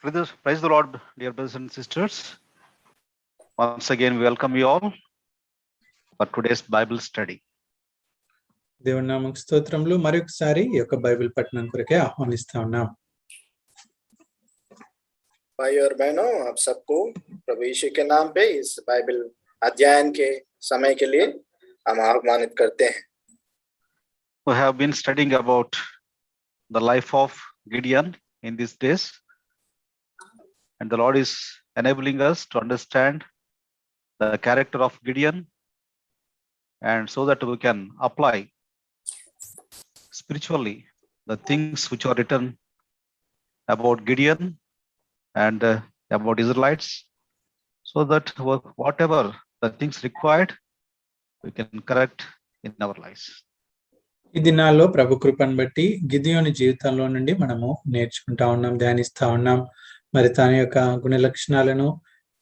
Praise the Lord, dear brothers and sisters. Once again, we welcome you all for today's Bible study. దేవుని నామకు స్తోత్రములు. మరొకసారి ఈ యొక్క Bible పఠనం కొరకే ఆహ్వానిస్తా ఉన్నాం. भाइयों और बहनों, आप सबको प्रभु यीशु के नाम पे इस बाइबल अध्ययन के समय के लिए हम आह्वानित करते हैं. We have been studying about the life of Gideon in these days, and the Lord is enabling us to understand the character of Gideon, and so that we can apply spiritually the things which are written about Gideon and about Israelites, so that whatever the things required, we can correct in our lives. ఈ దినాల్లో ప్రభు కృపను బట్టి గిదియోని జీవితంలో నుండి మనము నేర్చుకుంటా ఉన్నాం, ధ్యానిస్తా ఉన్నాం. మరి తన యొక్క గుణ లక్షణాలను,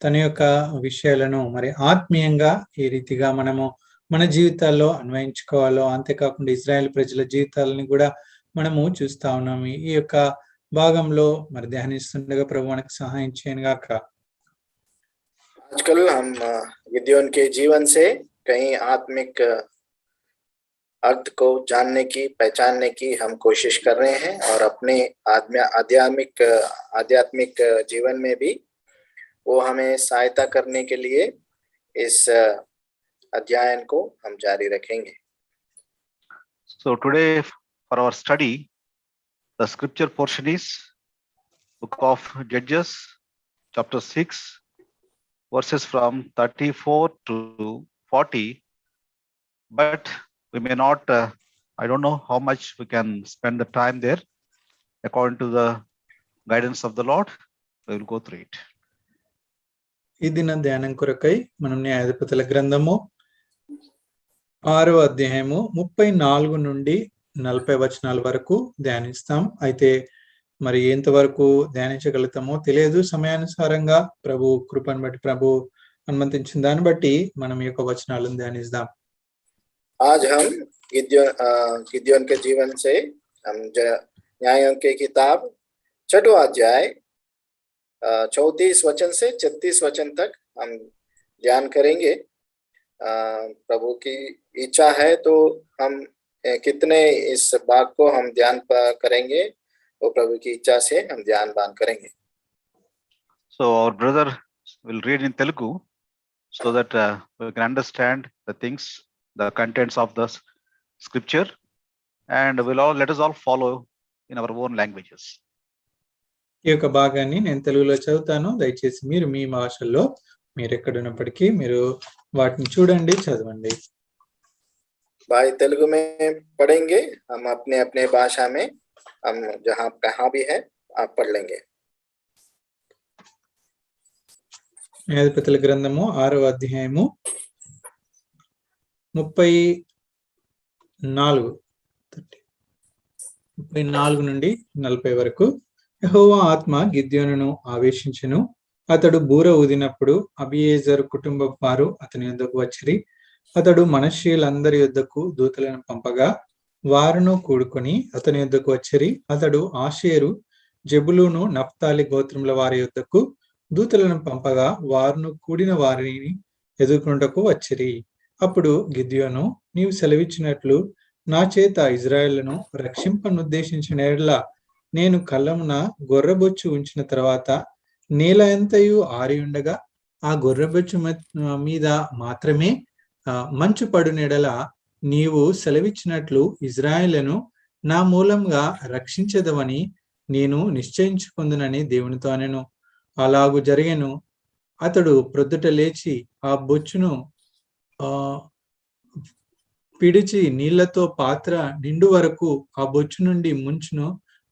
తన యొక్క విషయాలను మరి ఆత్మీయంగా ఏ రీతిగా మనము మన జీవితాల్లో అన్వయించుకోవాలో, అంతేకాకుండా ఇజ్రాయెల్ ప్రజల జీవితాలని కూడా మనము చూస్తా ఉన్నాము. ఈ యొక్క భాగంలో మరి ధ్యానిస్తుండగా ప్రభు మనకు సహాయం చేయను గాక. आजकल हम गिदियोन के जीवन से कई आत्मिक अर्थ को जानने की, पहचानने की हम कोशिश कर रहे हैं और अपने आध्यात्मिक जीवन में भी वो हमें सहायता करने के लिए इस अध्ययन को हम जारी रखेंगे. So today for our study, the scripture portion is Book of Judges, chapter 6, verses from 34 to 40. But we may not, I don't know how much we can spend the time there. According to the guidance of the Lord, we will go through it. ఈ దిన ధ్యానం కొరకై మనం న్యాయాధిపతుల గ్రంథము 6వ అధ్యాయము 34 నుండి 40 వచనాల వరకు ధ్యానిస్తాం. అయితే మరి ఎంతవరకు ధ్యానించగలుగుతామో తెలియదు. సమయానుసారంగా ప్రభు కృపను బట్టి, ప్రభు అనుమతించిన దాన్ని బట్టి మనం ఈ యొక్క వచనాలను ధ్యానిస్తాం. आज हम गिदियोन के जीवन से हम न्यायों की किताब 6वां अध्याय 34 वचन से 36 वचन तक हम ध्यान करेंगे. प्रभु की इच्छा है तो हम कितने इस भाग को हम ध्यान करेंगे, वो प्रभु की इच्छा से हम ध्यान बान करेंगे. So our brother will read in Telugu so that we can understand the things, the contents of the scripture, and let us all follow in our own languages. ఈ యొక్క భాగాన్ని నేను తెలుగులో చదువుతాను. దయచేసి మీరు మీ భాషల్లో మీరు ఎక్కడున్నప్పటికీ మీరు వాటిని చూడండి, చదవండి. भाई तेलुगु में पढ़ेंगे, हम अपने अपने भाषा में हम जहाँ कहाँ भी है आप पढ़ लेंगे. న్యాయాధిపతుల గ్రంథము 6వ అధ్యాయము 34 నుండి 40 వరకు. యెహోవా ఆత్మ గిద్యోనును ఆవేశించెను. అతడు బూర ఊదినప్పుడు అబీయెజరు కుటుంబం వారు అతని యొద్దకు వచ్చిరి. అతడు మనష్షీయులందరి యొద్దకు దూతలను పంపగా వారును కూడుకొని అతని యొద్దకు వచ్చిరి. అతడు ఆషేరు, జెబులూను, నఫ్తాలి గోత్రముల వారి యొద్దకు దూతలను పంపగా వారును కూడిన వారిని ఎదుర్కొనుటకు వచ్చిరి. అప్పుడు గిద్యోను, నీవు సెలవిచ్చినట్లు నా చేత ఇజ్రాయేలును రక్షింపనుద్దేశించిన యెడల నేను కళ్ళమున గొర్రెబొచ్చు ఉంచిన తర్వాత నేల ఎంతయు ఆరి ఉండగా ఆ గొర్రెబొచ్చు మీద మాత్రమే మంచు పడునెడల నీవు సెలవిచ్చినట్లు ఇజ్రాయేలును నా మూలంగా రక్షించదవని నేను నిశ్చయించుకుందునని దేవునితో అనెను. అలాగు జరిగెను. అతడు ప్రొద్దుట లేచి ఆ బొచ్చును పిడిచి నీళ్లతో పాత్ర నిండు వరకు ఆ బొచ్చు నుండి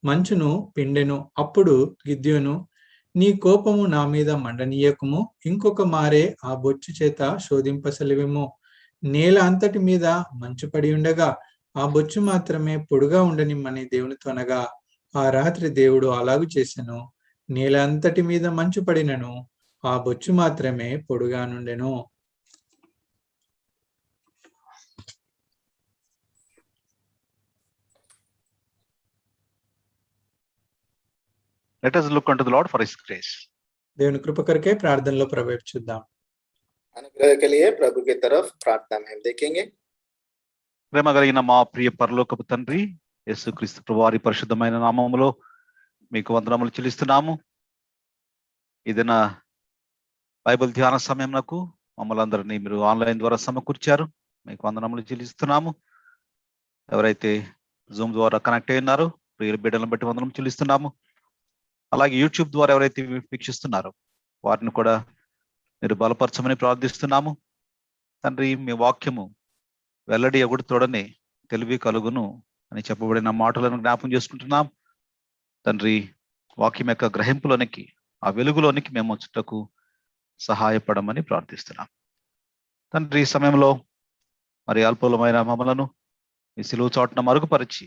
మంచును పిండెను. అప్పుడు గిద్యోను, నీ కోపము నా మీద మండనీయకము, ఇంకొక మారే ఆ బొచ్చు చేత శోధింపసలివేమో. నేల అంతటి మీద మంచు పడి ఉండగా ఆ బొచ్చు మాత్రమే పొడుగా ఉండనిమ్మని దేవునితో అనగా ఆ రాత్రి దేవుడు అలాగు చేసెను. నేల అంతటి మీద మంచు పడినను ఆ బొచ్చు మాత్రమే పొడుగా నుండెను. Let us look unto the Lord for his grace. దేవుని కృప కొరకే ప్రార్థనలో ప్రవేశ చూద్దాం. अनुग्रह के लिए प्रभु की तरफ प्रार्थना में हम देखेंगे। ప్రేమ కలిగిన మా ప్రియ పరలోకపు తండ్రి యేసుక్రీస్తు ప్రభువారి పరిశుద్ధమైన నామములో మీకు వందనములు చెల్లిస్తున్నాము. ఇదిన బైబిల్ ధ్యాన సమయంకు మమ్మల్ని అందరినీ మీరు ఆన్లైన్ ద్వారా సమకూర్చారు, మీకు వందనములు చెల్లిస్తున్నాము. ఎవరైతే జూమ్ ద్వారా కనెక్ట్ అయి ఉన్నారో ప్రియుల బిడ్డలను బట్టి వందనం చెల్లిస్తున్నాము. అలాగే యూట్యూబ్ ద్వారా ఎవరైతే వీక్షిస్తున్నారో వారిని కూడా మీరు బలపరచమని ప్రార్థిస్తున్నాము. తండ్రి, మీ వాక్యము వెల్లడి ఎగుడు తోడని తెలివి కలుగును అని చెప్పబడిన మాటలను జ్ఞాపం చేసుకుంటున్నాం. తండ్రి, వాక్యం యొక్క గ్రహింపులోనికి, ఆ వెలుగులోనికి మేము వచ్చుటకు సహాయపడమని ప్రార్థిస్తున్నాం. తండ్రి, ఈ సమయంలో మరి అల్పమైన మమ్మలను మీ సిలువ చాటున మరుగుపరిచి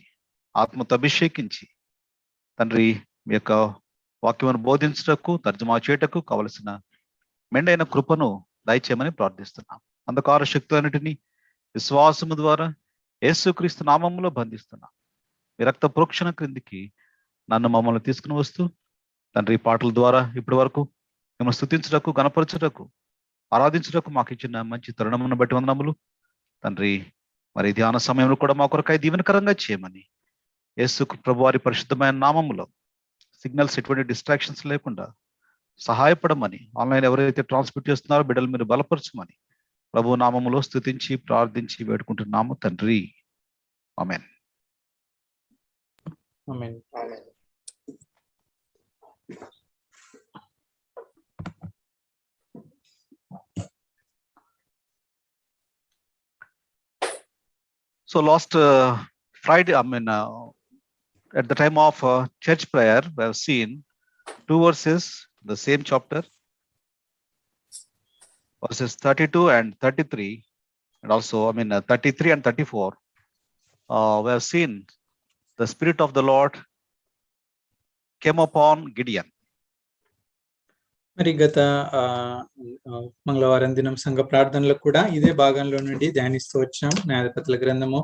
ఆత్మతో అభిషేకించి తండ్రి మీ యొక్క వాక్యమును బోధించుటకు, తర్జుమా చేయటకు కావలసిన మెండైన కృపను దయచేయమని ప్రార్థిస్తున్నాం. అంధకార శక్తులన్నిటినీ విశ్వాసము ద్వారా యేసుక్రీస్తు నామములో బంధిస్తున్నాం. మీ రక్త ప్రోక్షణ క్రిందికి నన్ను మమ్మల్ని తీసుకుని వస్తూ తండ్రి, పాటల ద్వారా ఇప్పటి వరకు మిమ్మల్ని స్తుతించుటకు, గణపరచుటకు, ఆరాధించుటకు మాకు ఇచ్చిన మంచి తరుణమును బట్టి వందనములు. తండ్రి, మరి ధ్యాన సమయంలో కూడా మా కొరకై దీవెనకరంగా చేయమని యేసు ప్రభువారి పరిశుద్ధమైన నామములో సిగ్నల్స్ ఎటువంటి డిస్ట్రాక్షన్స్ లేకుండా సహాయపడమని, ఆన్లైన్ ఎవరైతే ట్రాన్స్మిట్ చేస్తున్నారో బిడ్డలు మీరు బలపరచమని ప్రభు నామములో స్తుతించి ప్రార్థించి వేడుకుంటున్నాము తండ్రి. ఆమేన్. ఆమేన్. आमीन। So last Friday, at the time of church prayer, we have seen two verses, the same chapter, verses 32 and 33, and also 33 and 34. We have seen the Spirit of the Lord came upon Gideon. మరి గత మంగళవారం దినం సంఘ ప్రార్థనలో కూడా ఇదే భాగంలో నుండి ధ్యానిస్తూ వచ్చాం. న్యాయాధిపతుల గ్రంథము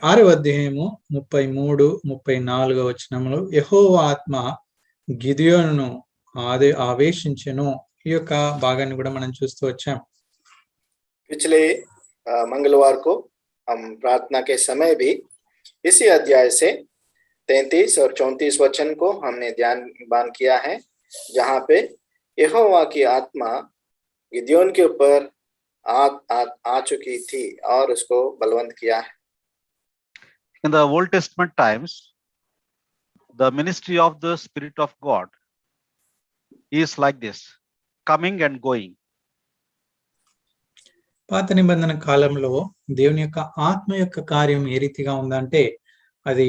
6వ అధ్యాయము 33, 34 వచనములు, యెహోవా ఆత్మ గిద్యోనును ఆవేశించెను. ఈ యొక్క భాగాన్ని కూడా మనం చూస్తూ వచ్చాం. पिछले मंगलवार को हम प्रार्थना के समय भी इसी अध्याय से 33 और 34 वचन को हमने ध्यान किया है, जहाँ पे यहोवा की आत्मा गिदयोन के ऊपर आ चुकी थी और उसको बलवंत किया है। In the Old Testament times, the ministry of the Spirit of God is like this, coming and going. పాత నిబంధన కాలంలో దేవుని యొక్క ఆత్మ యొక్క కార్యం ఏ రీతిగా ఉందంటే, అది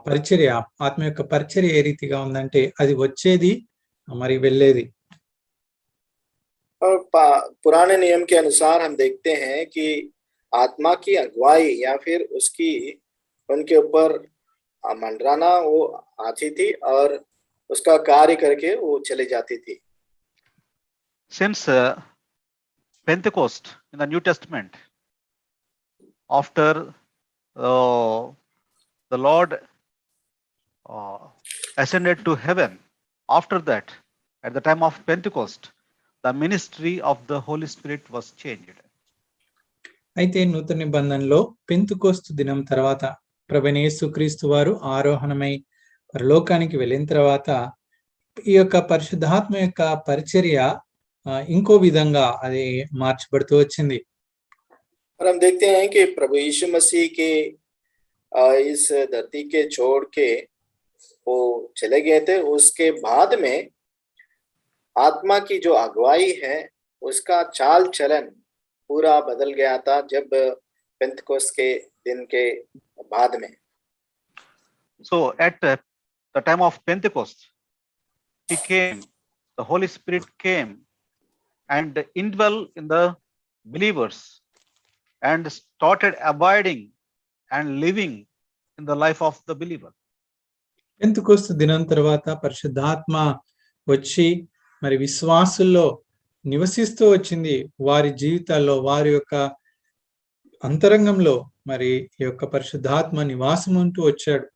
పరిచర్య, ఆత్మ యొక్క పరిచర్య ఏ రీతిగా ఉందంటే అది వచ్చేది మరి వెళ్ళేది. और पुराने नियम के अनुसार हम देखते हैं कि आत्मा की अगुवाई या फिर उसकी उनके ऊपर मंडराना वो आती थी और उसका कार्य करके वो चले जाती थी। Since Pentecost in the New Testament, after the Lord ascended to heaven, after that, at the time of Pentecost, the ministry of the Holy Spirit was changed. అయితే నూతన నిబంధనలో పెంతుకోస్తు దినం తర్వాత ప్రభువైన యేసుక్రీస్తు వారు ఆరోహణమై పరలోకానికి వెళ్ళిన తర్వాత ఈ యొక్క పరిశుద్ధాత్మ యొక్క పరిచర్య ఇంకో విధంగా అది మార్చబడుతూ వచ్చింది. और हम देखते हैं कि प्रभु यीशु मसीह के इस धरती के छोड़ के वो चले गए थे, उसके बाद में आत्मा की जो अगुवाई है उसका चाल चलन पूरा बदल गया था जब पेंतकोस्त के दिन के बाद में। So at the time of Pentecost, he came, the Holy Spirit came and indwell in the believers and started abiding and living in the life of the believer. పెంతుకోస్తు దినం తర్వాత పరిశుద్ధాత్మ వచ్చి మరి విశ్వాసుల్లో నివసిస్తూ వచ్చింది. వారి జీవితాల్లో, వారి యొక్క అంతరంగంలో మరి ఈ యొక్క పరిశుద్ధాత్మ నివాసం ఉంటూ వచ్చాడు.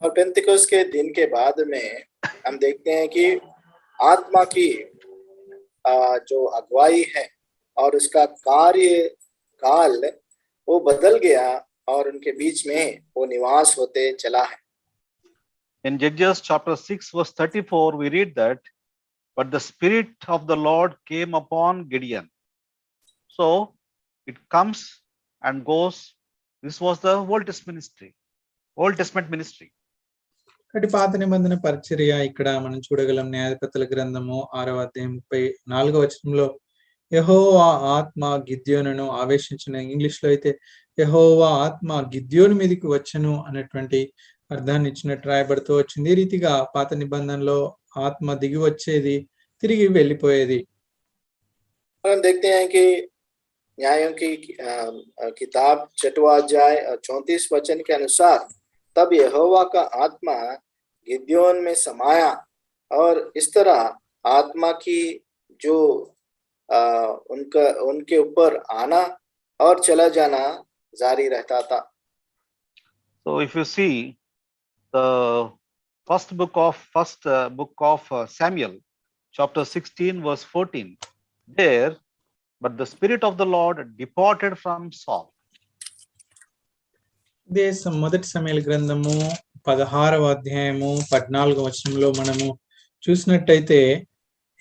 और पेंतिकोस के दिन के बाद में हम देखते हैं कि आत्मा की जो अगुवाई है और उसका कार्य काल वो बदल गया और उनके बीच में वो निवास होते चला है। In Judges chapter 6 verse 34 we read that, but the Spirit of the Lord came upon Gideon. So it comes and goes. This was the Old Testament ministry. కాబట్టి పాత నిబంధన పరిచర్య ఇక్కడ మనం చూడగలం. న్యాయాధిపతుల గ్రంథము 6వ అధ్యాయం 34వ వచనంలో యెహోవా ఆత్మ గిద్యోనును ఆవేశించిన, ఇంగ్లీష్ లో అయితే యెహోవా ఆత్మ గిద్యోను మీదకి వచ్చెను అనేటువంటి అర్థాన్ని ఇచ్చినట్టు రాయబడుతూ వచ్చింది. ఈ రీతిగా పాత నిబంధనలో ఆత్మ దిగి వచ్చేది, తిరిగి వెళ్ళిపోయేది. हम देखते हैं कि न्यायों की किताब 6वां अध्याय 34 वचन के अनुसार तब यहोवा का आत्मा गिद्योन में समाया और इस तरह आत्मा की जो उनके ऊपर आना और चला जाना जारी रहता था। So if you see the first book of Samuel chapter 16 verse 14, there, but the Spirit of the Lord departed from Saul. మొదటి సమూయేలు గ్రంథము 16వ అధ్యాయము 14వ వచనంలో మనము చూసినట్టయితే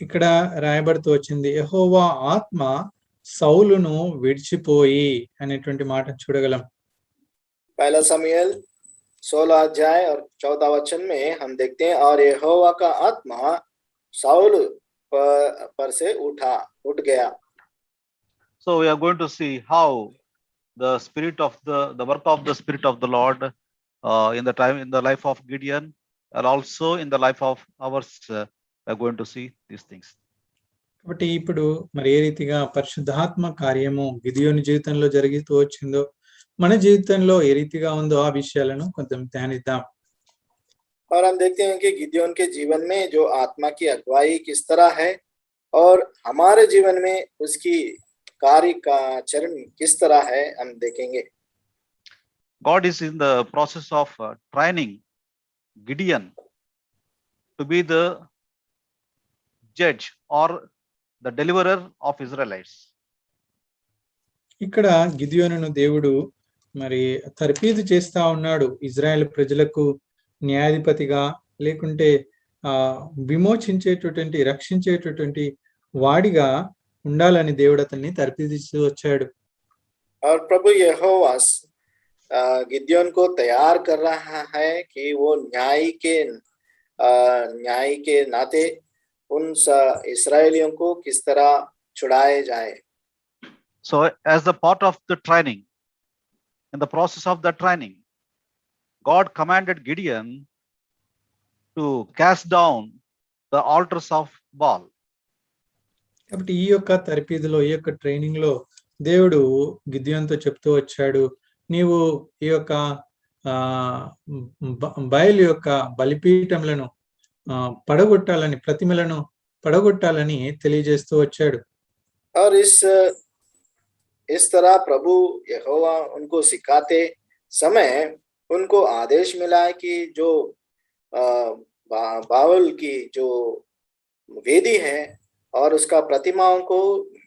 ఇక్కడ రాయబడుతూ వచ్చింది, యెహోవా ఆత్మ సౌలును విడిచిపోయి అనేటువంటి మాట చూడగలం. पहला समूएल 16 अध्याय और 14 वचन में हम देखते हैं, और यहोवा का आत्मा साउल पर से उठ गया। So we are going to see how the work of the Spirit of the Lord in the life of Gideon and also in the life of ours. We are going to see these things. కాబట్టి ఇప్పుడు మరి ఏ రీతిగా పరిశుద్ధాత్మ కార్యము గిద్యోను జీవితంలో జరుగుతూ వచ్చిందో, మన జీవితంలో ఏ రీతిగా ఉందో ఆ విషయాలను కొంచెం ధ్యానిద్దాం. और हम देखते हैं कि गिद्योन के जीवन में जो आत्मा की अगुवाई किस तरह है और हमारे जीवन में उसकी कार्य का चरण किस तरह है, हम देखेंगे। God is in the process of training Gideon to be the judge or the deliverer of Israelites. ఇక్కడ గిద్యోనును దేవుడు మరి తర్ఫీదు చేస్తా ఉన్నాడు. ఇజ్రాయెల్ ప్రజలకు న్యాయాధిపతిగా, లేకుంటే విమోచించేటటువంటి, రక్షించేటటువంటి వాడిగా ఉండాలని దేవుడు అతన్ని తర్ఫీదిస్తూ వచ్చాడు. और प्रभु यहोवा गिद्योन को तैयार कर रहा है कि वो न्याय के नाते उन इस्राएलियों को किस तरह छुड़ाए जाए। So as the part of the training, in the process of the training, God commanded Gideon to cast down the altars of Baal. కాబట్టి ఈ యొక్క తర్ఫీదులో, ఈ యొక్క ట్రైనింగ్ లో దేవుడు గిద్యోనుతో చెప్తూ వచ్చాడు, నీవు ఈ యొక్క బయలు యొక్క బలిపీఠములను పడగొట్టాలని, ప్రతిమలను పడగొట్టాలని తెలియజేస్తూ వచ్చాడు. और इस तरह प्रभु यहोवा उनको सिखाते समय उनको आदेश मिला है कि जो बावल की जो वेदी है और उसका प्रतिमाओं को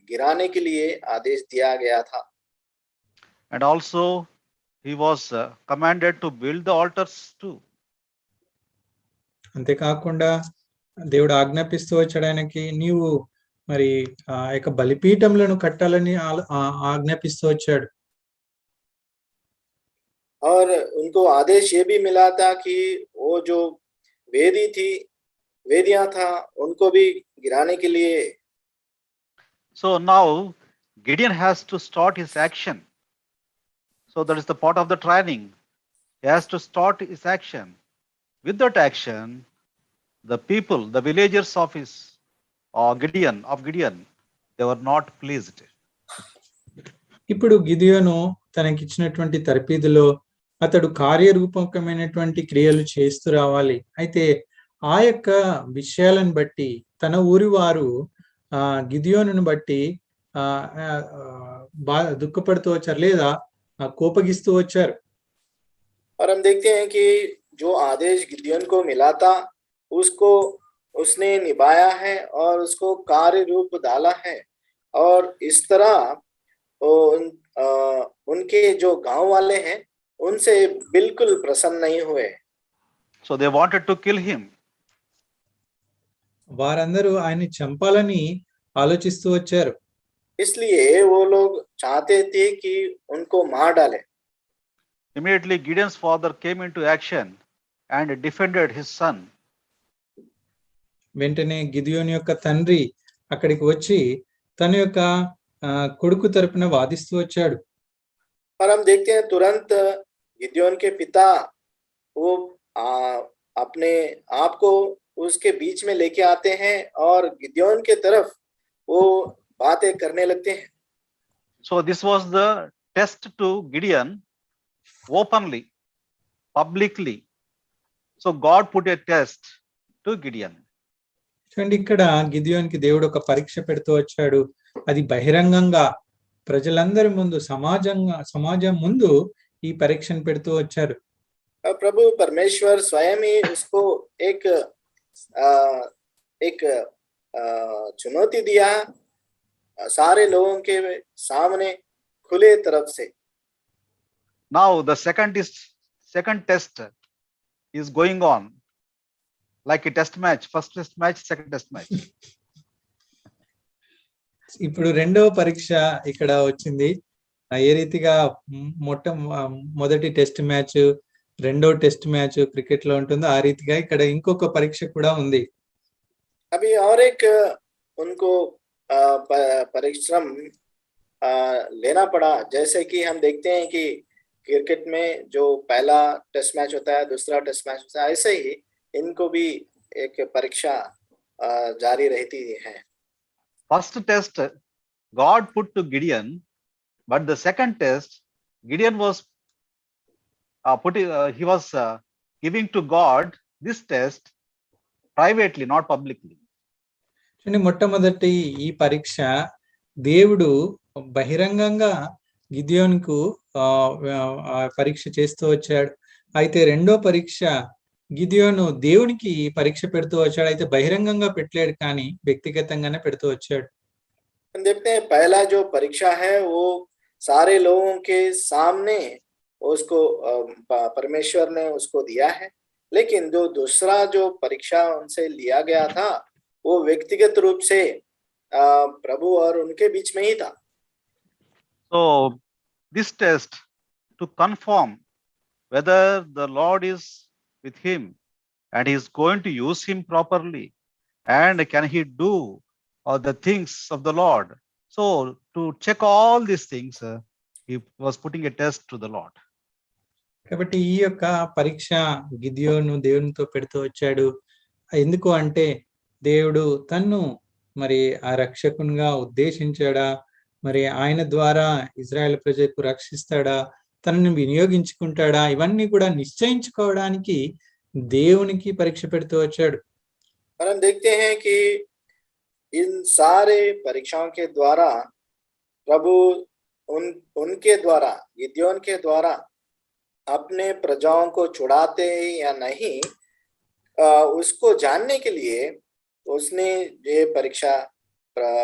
गिराने के लिए आदेश दिया गया था। And also he was commanded to build the altars too. అంతేకాకుండా దేవుడు ఆజ్ఞాపిస్తూ వచ్చాడు ఆయనకి, నీవు మరి ఆ యొక్క బలిపీఠములను కట్టాలని ఆజ్ఞాపిస్తూ వచ్చాడు. और उनको आदेश ये भी मिला था कि वो जो वेदियां था उनको भी गिराने के लिए। So now Gideon has to start his action. So that is the part of the training. He has to start his action. With that action, the people, the villagers of Gideon, they were not pleased. ఇప్పుడు గిదియోను తనకిచ్చినటువంటి తర్ఫీదులో అతడు కార్యరూపకమైనటువంటి క్రియలు చేస్తూ రావాలి. అయితే ఆ యొక్క విషయాలను బట్టి తన ఊరి వారు గిదియోనును బట్టి దుఃఖపడుతూ వచ్చారు, లేదా కోపగిస్తూ వచ్చారు. और हम देखते हैं कि जो आदेश गिदियोन को मिला था उसको उसने निभाया है और उसको कार्य रूप डाला है, और इस तरह उनके जो गांव वाले हैं उनसे बिल्कुल प्रसन्न नहीं हुए। So they wanted to kill him. వారందరూ ఆయన్ని చంపాలని ఆలోచిస్తూ వచ్చారు. इसलिए वो लोग चाहते थे कि उनको मार डाले। Immediately Gideon's father came into action and defended his son. వెంటనే గిదియోను యొక్క తండ్రి అక్కడికి వచ్చి తన యొక్క కొడుకు తరపున వాదిస్తూ వచ్చాడు. और हम देखते हैं तुरंत गिदियोन के पिता वो अपने आप को उसके बीच में लेके आते हैं और गिदियोन के तरफ वो बातें करने लगते हैं। So this was the test to Gideon openly, publicly. So God put a test to Gideon. చూడండి, ఇక్కడ గిదియోనికి దేవుడు ఒక పరీక్ష పెడుతూ వచ్చాడు. అది బహిరంగంగా ప్రజలందరి ముందు, సమాజం ముందు ఈ పరీక్షను పెడుతూ వచ్చారు. प्रभु परमेश्वर स्वयं ही उसको एक चुनौती दिया सारे लोगों के सामने खुले तरफ से। Now the second test is going on like a test match. First test match, second test match. ఇప్పుడు రెండవ పరీక్ష ఇక్కడ వచ్చింది. ఏ రీతిగా మొదటి టెస్ట్ మ్యాచ్, రెండో టెస్ట్ మ్యాచ్ క్రికెట్ లో ఉంటుందో ఆ రీతిగా ఇక్కడ ఇంకొక పరీక్ష కూడా ఉంది. अभी और एक उनको परिश्रम लेना पड़ा। जैसे कि हम देखते हैं कि क्रिकेट में जो पहला टेस्ट मैच होता है, दूसरा टेस्ट मैच होता है, ऐसे ही इनको भी एक परीक्षा जारी रहती है। First test God put to Gideon, but the second test Gideon was he was giving to God this test privately, not publicly. మొట్టమొదటి ఈ పరీక్ష దేవుడు బహిరంగంగా గిదియోనుకు పరీక్ష చేస్తూ వచ్చాడు. అయితే రెండో పరీక్ష గిదియోను దేవునికి పరీక్ష పెడుతూ వచ్చాడు. అయితే బహిరంగంగా పెట్టలేడు, కానీ వ్యక్తిగతంగానే పెడుతూ వచ్చాడు. देखते हैं पहला जो परीक्षा है वो सारे लोगों के सामने उसको परमेश्वर ने उसको दिया है, लेकिन जो दूसरा जो परीक्षा उनसे लिया गया था वो व्यक्तिगत रूप से प्रभु और उनके बीच में ही था। So this test to confirm whether the Lord is with him and he is going to use him properly, and can he do the things of the Lord. So to check all these things, he was putting a test to the Lord. కాబట్టి ఈ యొక్క పరీక్ష గిదియోను దేవునితో పెడుతూ వచ్చాడు. ఎందుకు అంటే దేవుడు తన్ను మరి ఆ రక్షకునిగా ఉద్దేశించాడా, మరి ఆయన ద్వారా ఇజ్రాయెల్ ప్రజలకు రక్షిస్తాడా, తనని వినియోగించుకుంటాడా, ఇవన్నీ కూడా నిశ్చయించుకోవడానికి దేవునికి పరీక్ష పెడుతూ వచ్చాడు. మనం देखते हैं कि इन सारे परीक्षाओं के द्वारा प्रभु उनके द्वारा, गिदियोन के द्वारा अपने प्रजाओं को छुड़ाते या नहीं, उसको जानने के लिए उसने ये परीक्षा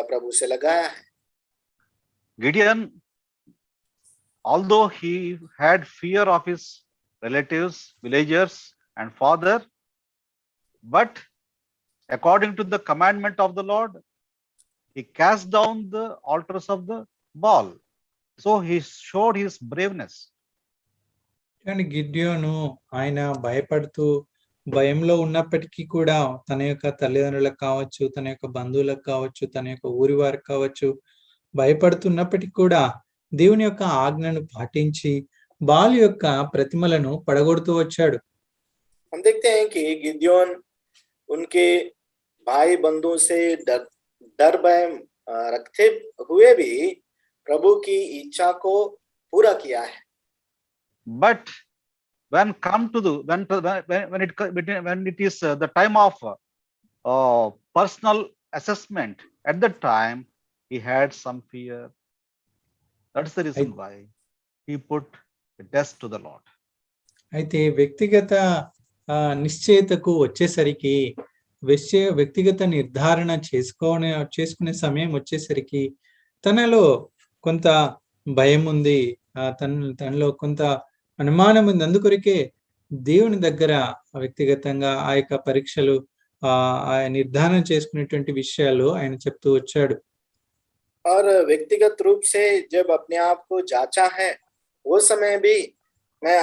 प्रभु से लगाया है। Gideon, although he had fear of his relatives, villagers and father, but according to the commandment of the Lord, he cast down the altars of the Baal. So he showed his braveness. కానీ గిద్యోను ఆయన భయపడుతూ భయంలో ఉన్నప్పటికీ కూడా తన యొక్క తల్లిదండ్రులకు కావచ్చు, తన యొక్క బంధువులకు కావచ్చు, తన యొక్క ఊరి వారికి కావచ్చు, భయపడుతున్నప్పటికీ కూడా దేవుని యొక్క ఆజ్ఞను పాటించి బాలు యొక్క ప్రతిమలను పడగొడుతూ వచ్చాడు. हम देखते हैं कि गिदियोन उनके भाई बंधु से डर भय रखते हुए भी प्रभु की इच्छा को पूरा किया है। But when it is the time of personal assessment, at that time he had some fear. That's the reason why he put a test to the Lord. అయితే వ్యక్తిగత నిశ్చయితకు వచ్చేసరికి వ్యక్తిగత నిర్ధారణ చేసుకునే సమయం వచ్చేసరికి తనలో కొంత భయం ఉంది, తనలో కొంత అనుమానం ఉంది. అందుకొరకే దేవుని దగ్గర వ్యక్తిగతంగా ఆ యొక్క పరీక్షలు ఆ నిర్ధారణ చేసుకునేటువంటి విషయాలు ఆయన చెప్తూ వచ్చాడు. और व्यक्तिगत रूप से जब अपने आप को जांचा है, वो समय भी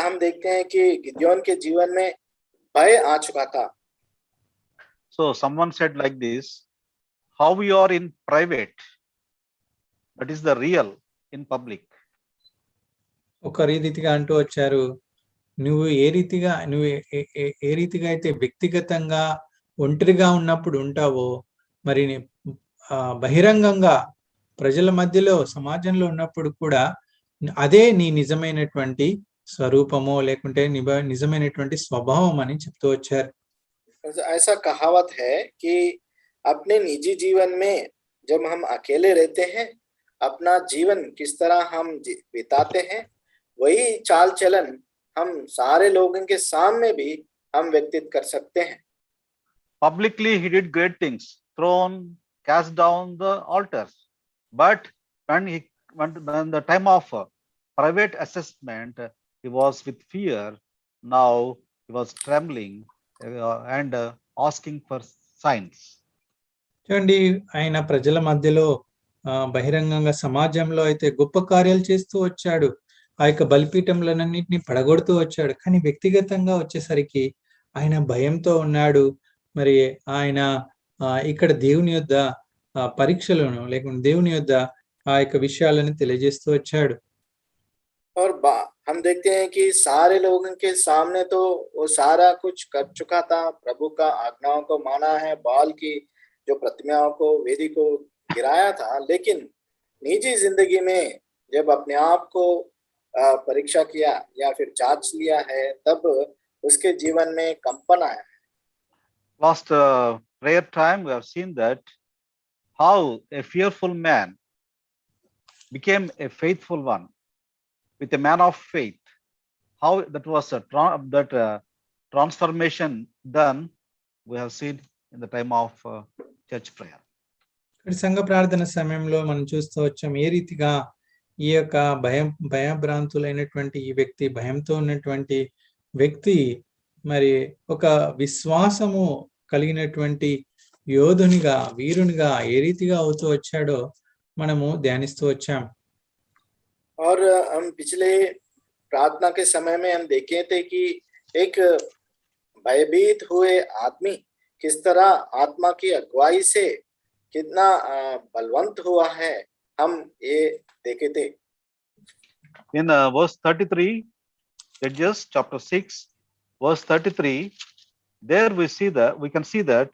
हम देखते हैं कि गिदयोन के जीवन में भय आ चुका था. So someone said like this, how you are in private, that is the real in public. ఒక రీతిగా అంటూ వచ్చారు, నువ్వు ఏ రీతిగా అయితే వ్యక్తిగతంగా ఒంటరిగా ఉన్నప్పుడు ఉంటావో, మరి బహిరంగంగా ప్రజల మధ్యలో సమాజంలో ఉన్నప్పుడు కూడా అదే నీ నిజమైనటువంటి స్వరూపమో లేకుంటే నిజమైనటువంటి స్వభావం అని చెప్తూ వచ్చారు. ऐसा कहावत है कि अपने निजी जीवन में जब हम अकेले रहते हैं, अपना जीवन किस तरह हम बिताते हैं, वही चाल चलन हम सारे लोगों के सामने भी हम व्यक्तित कर सकते हैं. Publicly he did great things, thrown, cast down the altars. But when the time of private assessment, he was with fear. Now he was trembling and asking for signs. చూడండి, ఆయన ప్రజల మధ్యలో బహిరంగంగా సమాజంలో అయితే గొప్ప కార్యాలు చేస్తూ వచ్చాడు, ఆ యొక్క బలిపీఠంలన్నింటినీ పడగొడుతూ వచ్చాడు. కానీ వ్యక్తిగతంగా వచ్చేసరికి ఆయన భయంతో ఉన్నాడు. మరి ఆయన ఇక్కడ దేవుని యొద్ద పరీక్షలను లేకుంటే దేవుని యొద్ద ఆ యొక్క విషయాలను తెలియజేస్తూ వచ్చాడు. और हम देखते हैं कि सारे लोगों के सामने तो वो सारा कुछ कर चुका था, प्रभु का आज्ञाओं को माना है, बाल की जो प्रतिमाओं को, वेदी को गिराया था, लेकिन निजी जिंदगी में जब अपने आप को परीक्षा किया या फिर जांच लिया है, तब उसके जीवन में कंपन आया. Last prayer time we have seen that how a fearful man became a faithful one with a man of faith. How that was transformation done, we have seen in the time of church prayer. సంఘ ప్రార్థన సమయంలో మనం చూస్తూ వచ్చాం ఏ రీతిగా ఈ యొక్క భయభ్రాంతులైనటువంటి ఈ వ్యక్తి, భయంతో ఉన్నటువంటి వ్యక్తి మరి ఒక విశ్వాసము కలిగినటువంటి యోధునిగా, వీరునిగా ఏ రీతిగా అవుతూ వచ్చాడో మనము ధ్యానిస్తూ వచ్చాం. और हम पिछले प्रार्थना के समय में हम देखे थे कि एक भयभीत हुए आदमी किस तरह आत्मा की अगुवाई से कितना बलवंत हुआ है, हम ये देखे थे. In verse 33, Judges chapter 6, verse 33, there we can see that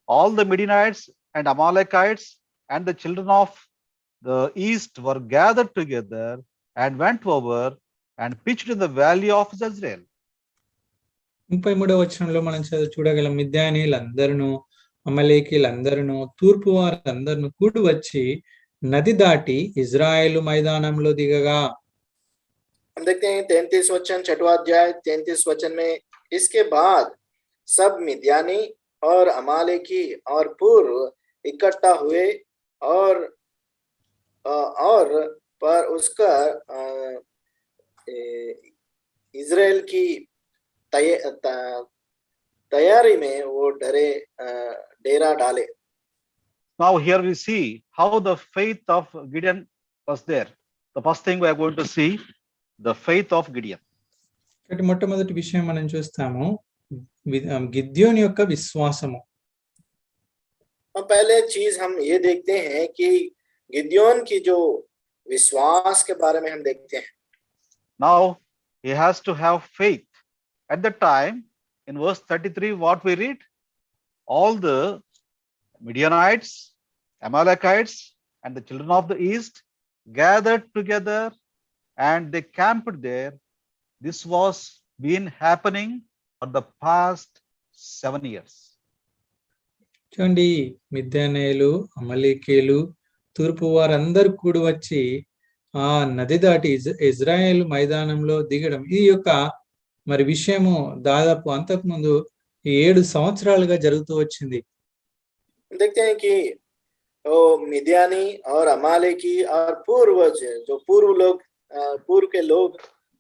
all the Midianites and Amalekites and the children of the east were gathered together and went over and pitched in the valley of Jezreel. 33వ వచనంలో మనం చూడగలం, మిద్యానీయులందరూ, అమలేకీలందరూ, తూర్పు వారందరూ కూడి వచ్చి నది దాటి ఇజ్రాయేలు మైదానంలో దిగగా. हम देखते हैं 33 वचन, 6वां अध्याय 33 वचन में, इसके बाद सब मिद्यानी और अमालेकी और पूर्व इकट्ठा हुए और पर उसका इजराइल की तैयारी में वो डेरा डाले. Now here we see how the faith of Gideon was there. The first thing we are going to see, the faith of Gideon. మొట్టమొదటి విషయం మనం చూస్తాము, గిద్యోని యొక్క విశ్వాసము. पहले चीज हम ये देखते हैं कि गिदयोन की जो विश्वास के बारे में हम देखते हैं. Now he has to have faith. At the time, in verse 33, what we read, all the Midianites, Amalekites, and the children of the east gathered together and they camped there. This was been happening for the past 7 years. చూడండి, మిద్యానీయులు, అమలేకీలు, తూర్పు వారందరూ కూడి వచ్చి ఆ నది దాటి Israel మైదానంలో దిగడం, ఈ యొక్క మరి విషయము దాదాపు అంతకుముందు 7 సంవత్సరాలుగా జరుగుతూ వచ్చింది. देखते हैं कि वो मिद्यानी और अमालेकी और पूर्वज जो पूर्व के लोग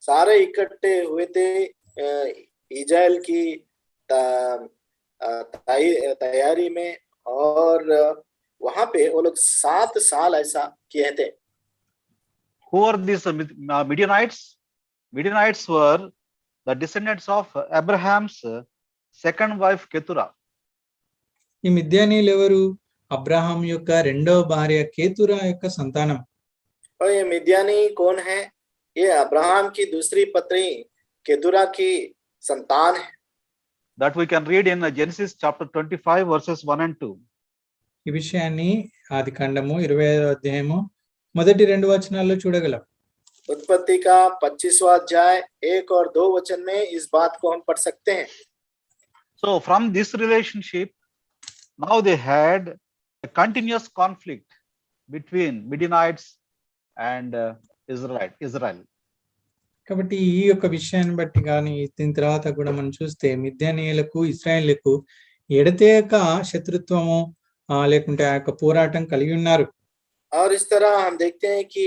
सारे इकट्ठे हुए थे इजराइल की तैयारी में, और वहां पे वो लोग 7 साल ऐसा किए थे. Who are these Midianites? Midianites were the descendants of Abraham's second wife Keturah. ఈ మిద్యానీయులు ఎవరు? అబ్రహాం యొక్క రెండవ భార్య కేతురా యొక్క సంతానం. और ये मिद्यानी कौन है? ये अब्राहम की दूसरी पत्नी केतुरा की संतान है. That we can read in Genesis chapter 25 verses 1 and 2. ఈ విషయాన్ని ఆదికాండము 25వ అధ్యాయము మొదటి 2 వచనాల్లో చూడగలం. उत्पत्ति का 25वां अध्याय 1 और 2 वचन में इस बात को हम पढ़ सकते हैं. So from this relationship, now they had a continuous conflict between Midianites and Israel. కాబట్టి ఈ యొక్క విషయాన్ని బట్టి కానీ దీని తర్వాత కూడా మనం చూస్తే మిద్యానీయులకు ఇశ్రాయేలుకు ఎడతెగక శత్రుత్వము లేకుంటే ఆ యొక్క పోరాటం కలిగి ఉన్నారు. और इस तरह हम देखते हैं कि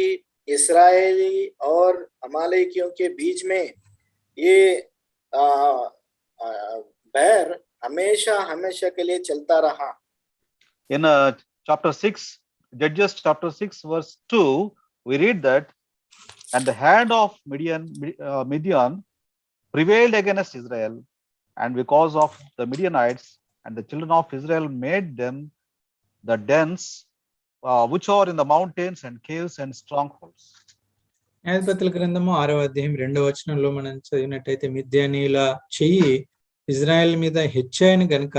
इस्राएली और अमालेकियों के बीच में ये बैर हमेशा हमेशा के लिए चलता रहा. In chapter 6, Judges chapter 6 verse 2, we read that, and the hand of Midian prevailed against Israel, and because of the Midianites, and the children of Israel made them the dens which are in the mountains and caves and strongholds. న్యాయాధిపతుల గ్రంథము 6వ అధ్యాయం 2వ వచనంలో మనం చదివినట్టయితే మిద్యానీయుల చెయ్యి Israel మీద హెచ్చాయని గనుక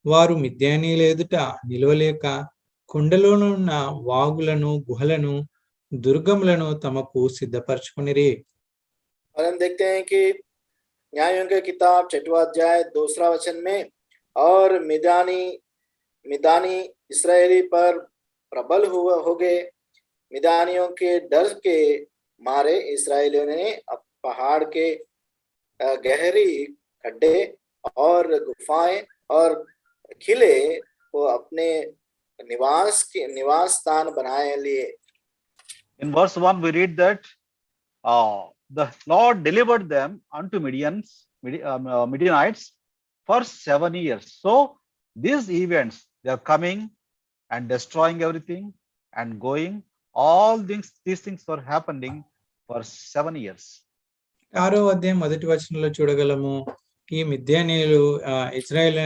వారు మిద్యానీయుల ఎదుట నిలవలేక కొండలోను ఉన్న వాగులను గుహలను దుర్గములను తమకు సిద్ధపరచుకునిరి. और हम देखते हैं कि न्यायों की किताब 6वां अध्याय 2रा वचन में, और मिदानी इस्राएली पर प्रबल हो गए. मिदानियों के डर के मारे इस्राएलियों ने पहाड़ के गहरी खड्डे और गुफाएं और किले को अपने निवास स्थान बनाए लिए. In verse 1 we read that the Lord delivered them unto Midianites for 7 years. So these events, they are coming and destroying everything and going. All these things were happening for 7 years. 6వ అధ్యాయం మొదటి వచనంలో చూడగలము. ఈ మిద్యానీయులు Israel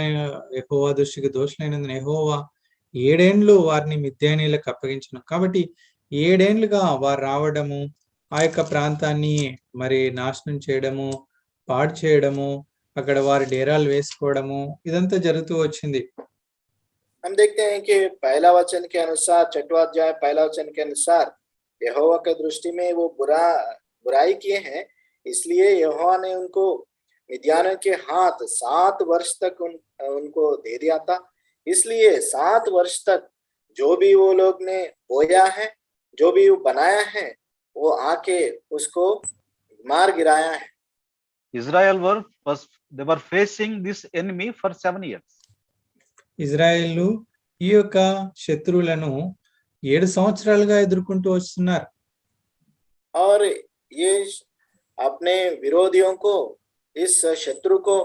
యెహోవా దృష్టికి దోషులైనందున యెహోవా 7 ఏండ్లు వారిని మిద్యానీయులకు అప్పగించను. కాబట్టి 7 ఏండ్లుగా వారు రావడము, ఆ యొక్క ప్రాంతాన్ని మరి నాశనం చేయడము, పాడు చేయడము, అక్కడ వారి డేరాలు వేసుకోవడము, ఇదంతా జరుగుతూ వచ్చింది. हम देखते हैं कि पहला वचन के अनुसार 6वां अध्याय पहला वचन के अनुसार यहोवा के दृष्टि में वो बुराई किए हैं, इसलिए यहोवा ने उनको मिद्यानियों के हाथ 7 वर्ष तक उनको दे दिया था. इसलिए 7 वर्ष तक जो भी वो लोग ने बोया है, जो भी वो बनाया है, वो आके उसको मार गिराया है. Israel they were facing this enemy for 7 years. Israel ఈ యొక్క శత్రువులను 7 సంవత్సరాలుగా ఎదుర్కొంటూ వస్తున్నారు. और ये अपने विरोधियों को, इस शत्रु को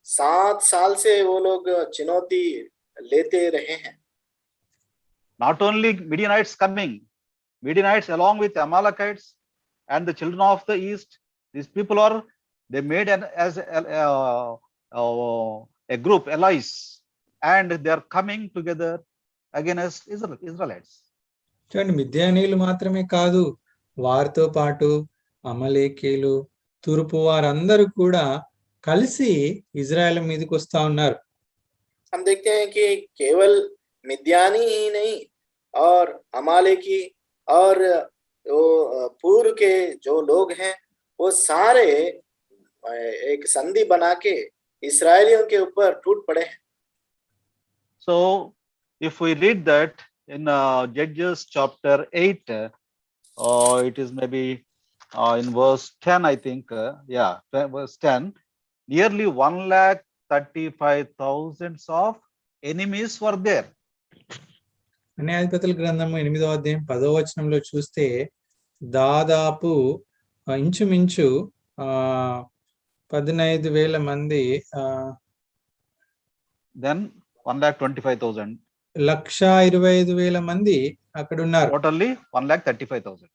7 साल से वो लोग चुनौती लेते रहे हैं. Not only Midianites coming, Midianites along with Amalekites and the children of the east, these people they made as a group, allies, and they are coming together against Israelites. చూడండి, మిద్యానీయులు మాత్రమే కాదు, వారితో పాటు అమలేకీయులు, తూర్పు వారందరూ కూడా కలిసి ఇజ్రాయెల్ మీదకి వస్తా ఉన్నారు. हम देखते हैं कि केवल मिद्यानी ही नहीं, और अमालेकी और वो पूर्व के जो लोग हैं, वो सारे एक संधि बना के इस्राएलियों के ऊपर टूट पड़े हैं. So if we read that in Judges chapter 8, it is maybe in verse 10, I think, verse 10, nearly 135,000 of enemies were there. న్యాయాధిపతుల గ్రంథము 8వ అధ్యాయం 10వ వచనంలో చూస్తే దాదాపు ఇంచుమించు 15,000 మంది Then 125,000. 125,000 మంది అక్కడ ఉన్నారు. Totally 135,000.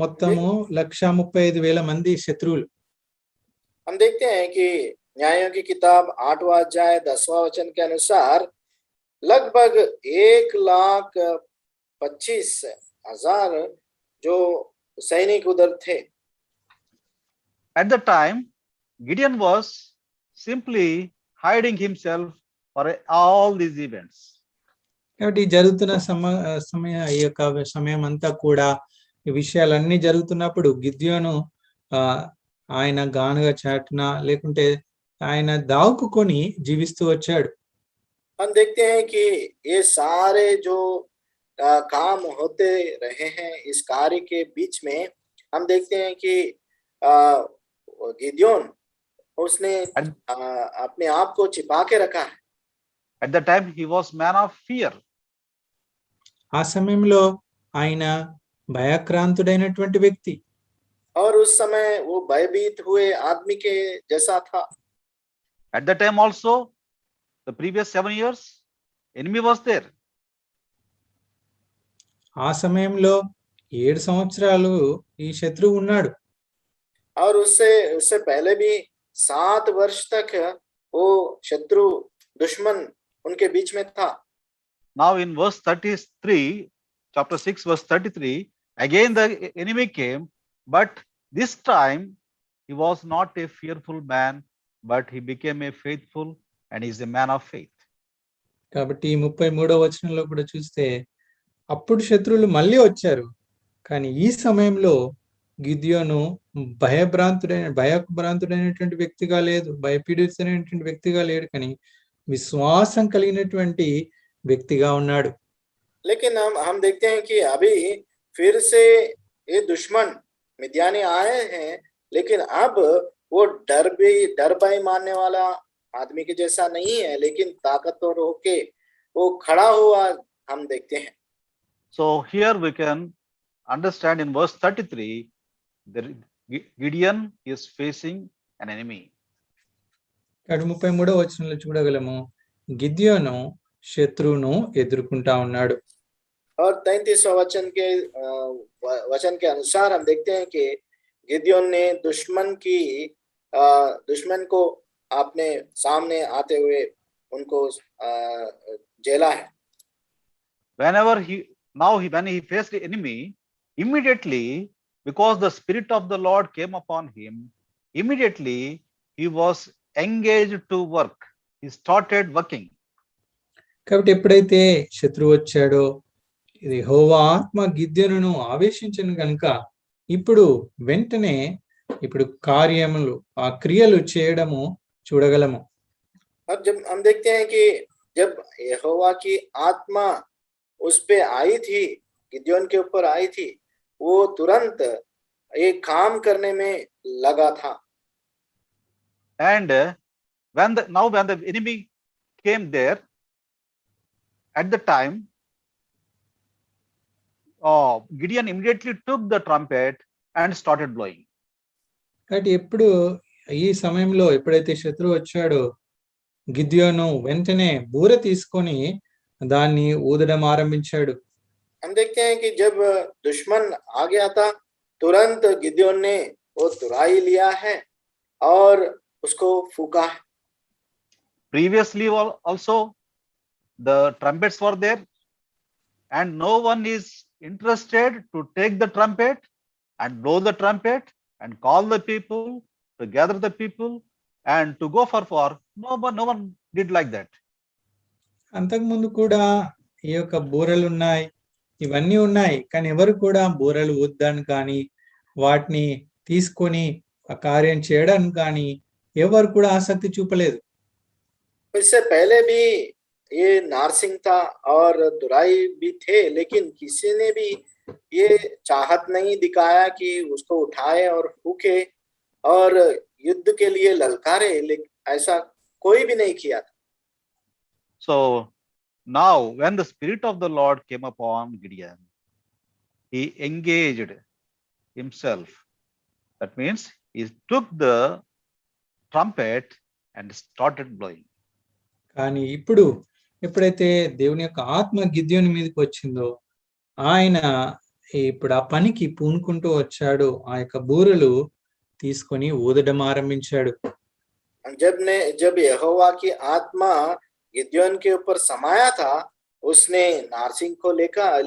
మొత్తము 135,000 మంది శత్రువులు. हम देखते हैं कि न्यायों की किताब 8वां अध्याय 10वां वचन के अनुसार लगभग 1,25,000 जो सैनिक उधर थे. At the time, Gideon was simply hiding himself for all these events. కాబట్టి జరుగుతున్న ఈ యొక్క సమయం అంతా కూడా ఈ విషయాలన్నీ జరుగుతున్నప్పుడు గిద్యోను ఆయన గానుగా చాటున లేకుంటే ఆయన దాక్కుకొని జీవిస్తూ వచ్చాడు. हम देखते हैं कि ये सारे जो काम होते रहे हैं इस कार्य के बीच में हम देखते हैं कि गिद्योन उसने अपने आप को छिपा के रखा है. At the time he was man of fear. ఆ సమయంలో ఆయన భయక్రాంతుడైనటువంటి వ్యక్తి. और उस समय वो भयभीत हुए आदमी के जैसा था. At the time also, the previous 7 years, enemy was there. ఆ సమయంలో 7 సంవత్సరాలు ఈ శత్రువు ఉన్నాడు. और उससे पहले भी 7 वर्ष तक वो शत्रु दुश्मन उनके बीच में था. Now in verse 33, chapter 6 verse 33, again the enemy came, but this time he was not a fearful man, but he became a faithful and he is a man of faith. కాబట్టి 33వ వచనంలో కూడా చూస్తే అప్పుడు శత్రువులు మళ్ళీ వచ్చారు, కానీ ఈ సమయంలో గిద్యోను భయభ్రాంతుడైనటువంటి వ్యక్తిగా లేదు, భయపీడితుడైనటువంటి వ్యక్తిగా లేడు, కానీ విశ్వాసం కలిగినటువంటి వ్యక్తిగా ఉన్నాడు. लेकिन हम देखते हैं कि अभी फिर से ये दुश्मन मिद्यानी आए हैं, लेकिन अब वो डर भय मानने वाला आदमी के जैसा नहीं है, लेकिन ताकतवर होके वो खड़ा हुआ हम देखते हैं. So here we can understand in verse 33, Gideon is facing an enemy. 33వ వచనంలో చూడగలము గిద్యోను శత్రువును ఎదుర్కొంటా ఉన్నాడు. और 33वां वचन के अनुसार हम देखते हैं कि गिद्योन ने दुश्मन को अपने सामने आते हुए उनको झेला है. When he faced the enemy, immediately, because the Spirit of the Lord came upon him, immediately he was engaged to work. He started working. కాబట్టి ఎప్పుడైతే శత్రువు వచ్చాడో ఇది యెహోవా ఆత్మ గిద్యోనును ఆవేశించను కనుక ఇప్పుడు వెంటనే కార్యములు ఆ క్రియలు చేయడము చూడగలము. और जब हम देखते हैं कि जब यहोवा की आत्मा उस पे आई थी, गिद्योन के ऊपर आई थी, वो तुरंत एक काम करने में लगा था. And when the enemy came there, at the time, Gideon immediately took the trumpet and started blowing. కాబట్టి ఈ సమయంలో ఎప్పుడైతే శత్రువు వచ్చాడో గిద్యోను వెంటనే బూర తీసుకొని దాన్ని ఊదడం ఆరంభించాడు. हम देखते हैं कि जब दुश्मन आ गया था, तुरंत गिद्योन ने वो तुराई लिया है और उसको फूका है. Previously also the trumpets were there, and no one is interested to take the trumpet and blow the trumpet and call the people, to gather the people and to go for war. No one did like that. అంతకుముందు కూడా ఈ యొక్క బూరలు ఉన్నాయి, ఇవన్నీ ఉన్నాయి, కానీ ఎవరు కూడా బూరలు ఊద్దాను కానీ వాటిని తీసుకొని ఆ కార్యం చేయడానికి కానీ ఎవరు కూడా ఆసక్తి చూపలేదు. इससे पहले भी ये नारसिंग था और तुराई भी थे, लेकिन किसी ने भी ये चाहत नहीं दिखाया कि उसको उठाए और फूके और युद्ध के लिए ललकारे, लेकिन ऐसा कोई भी नहीं किया था। So now when the Spirit of the Lord came upon Gideon, he engaged himself. That means he took the trumpet and started blowing. కానీ ఎప్పుడైతే దేవుని యొక్క ఆత్మ గిద్యోని మీదకి వచ్చిందో ఆయన ఇప్పుడు ఆ పనికి పూనుకుంటూ వచ్చాడు. ఆ యొక్క బూరలు తీసుకొని ఊదడం ఆరంభించాడు. जब यहोवा की आत्मा गिद्योन के ऊपर समाया था, उसने नारसिंग को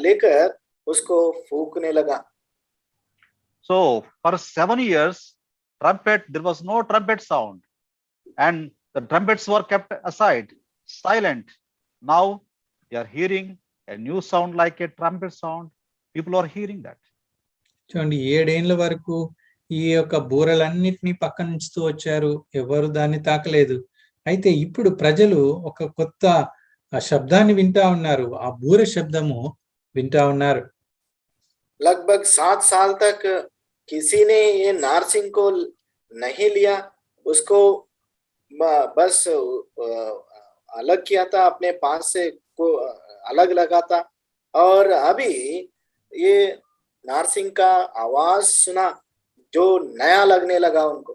लेकर उसको फूकने लगा। So for 7 years, there was no trumpet sound, and the trumpets were kept aside, silent. Now they are hearing a new sound like a trumpet sound. People are hearing that. చూడండి, 7 ఏళ్ల వరకు ఈ యొక్క బూరలన్నిటినీ పక్కన ఉంచుతూ వచ్చారు, ఎవరు దాన్ని తాకలేదు. అయితే ఇప్పుడు ప్రజలు ఒక కొత్త శబ్దాన్ని వింటా ఉన్నారు, ఆ బూర శబ్దము వింటా ఉన్నారు. लगभग 7 साल तक किसी ने ये नारसिंग को नहीं लिया, उसको बस अलग किया था, अपने पास से को अलग लगा था। और अभी ये नारसिंग का आवाज सुना जो नया लगने लगा उनको।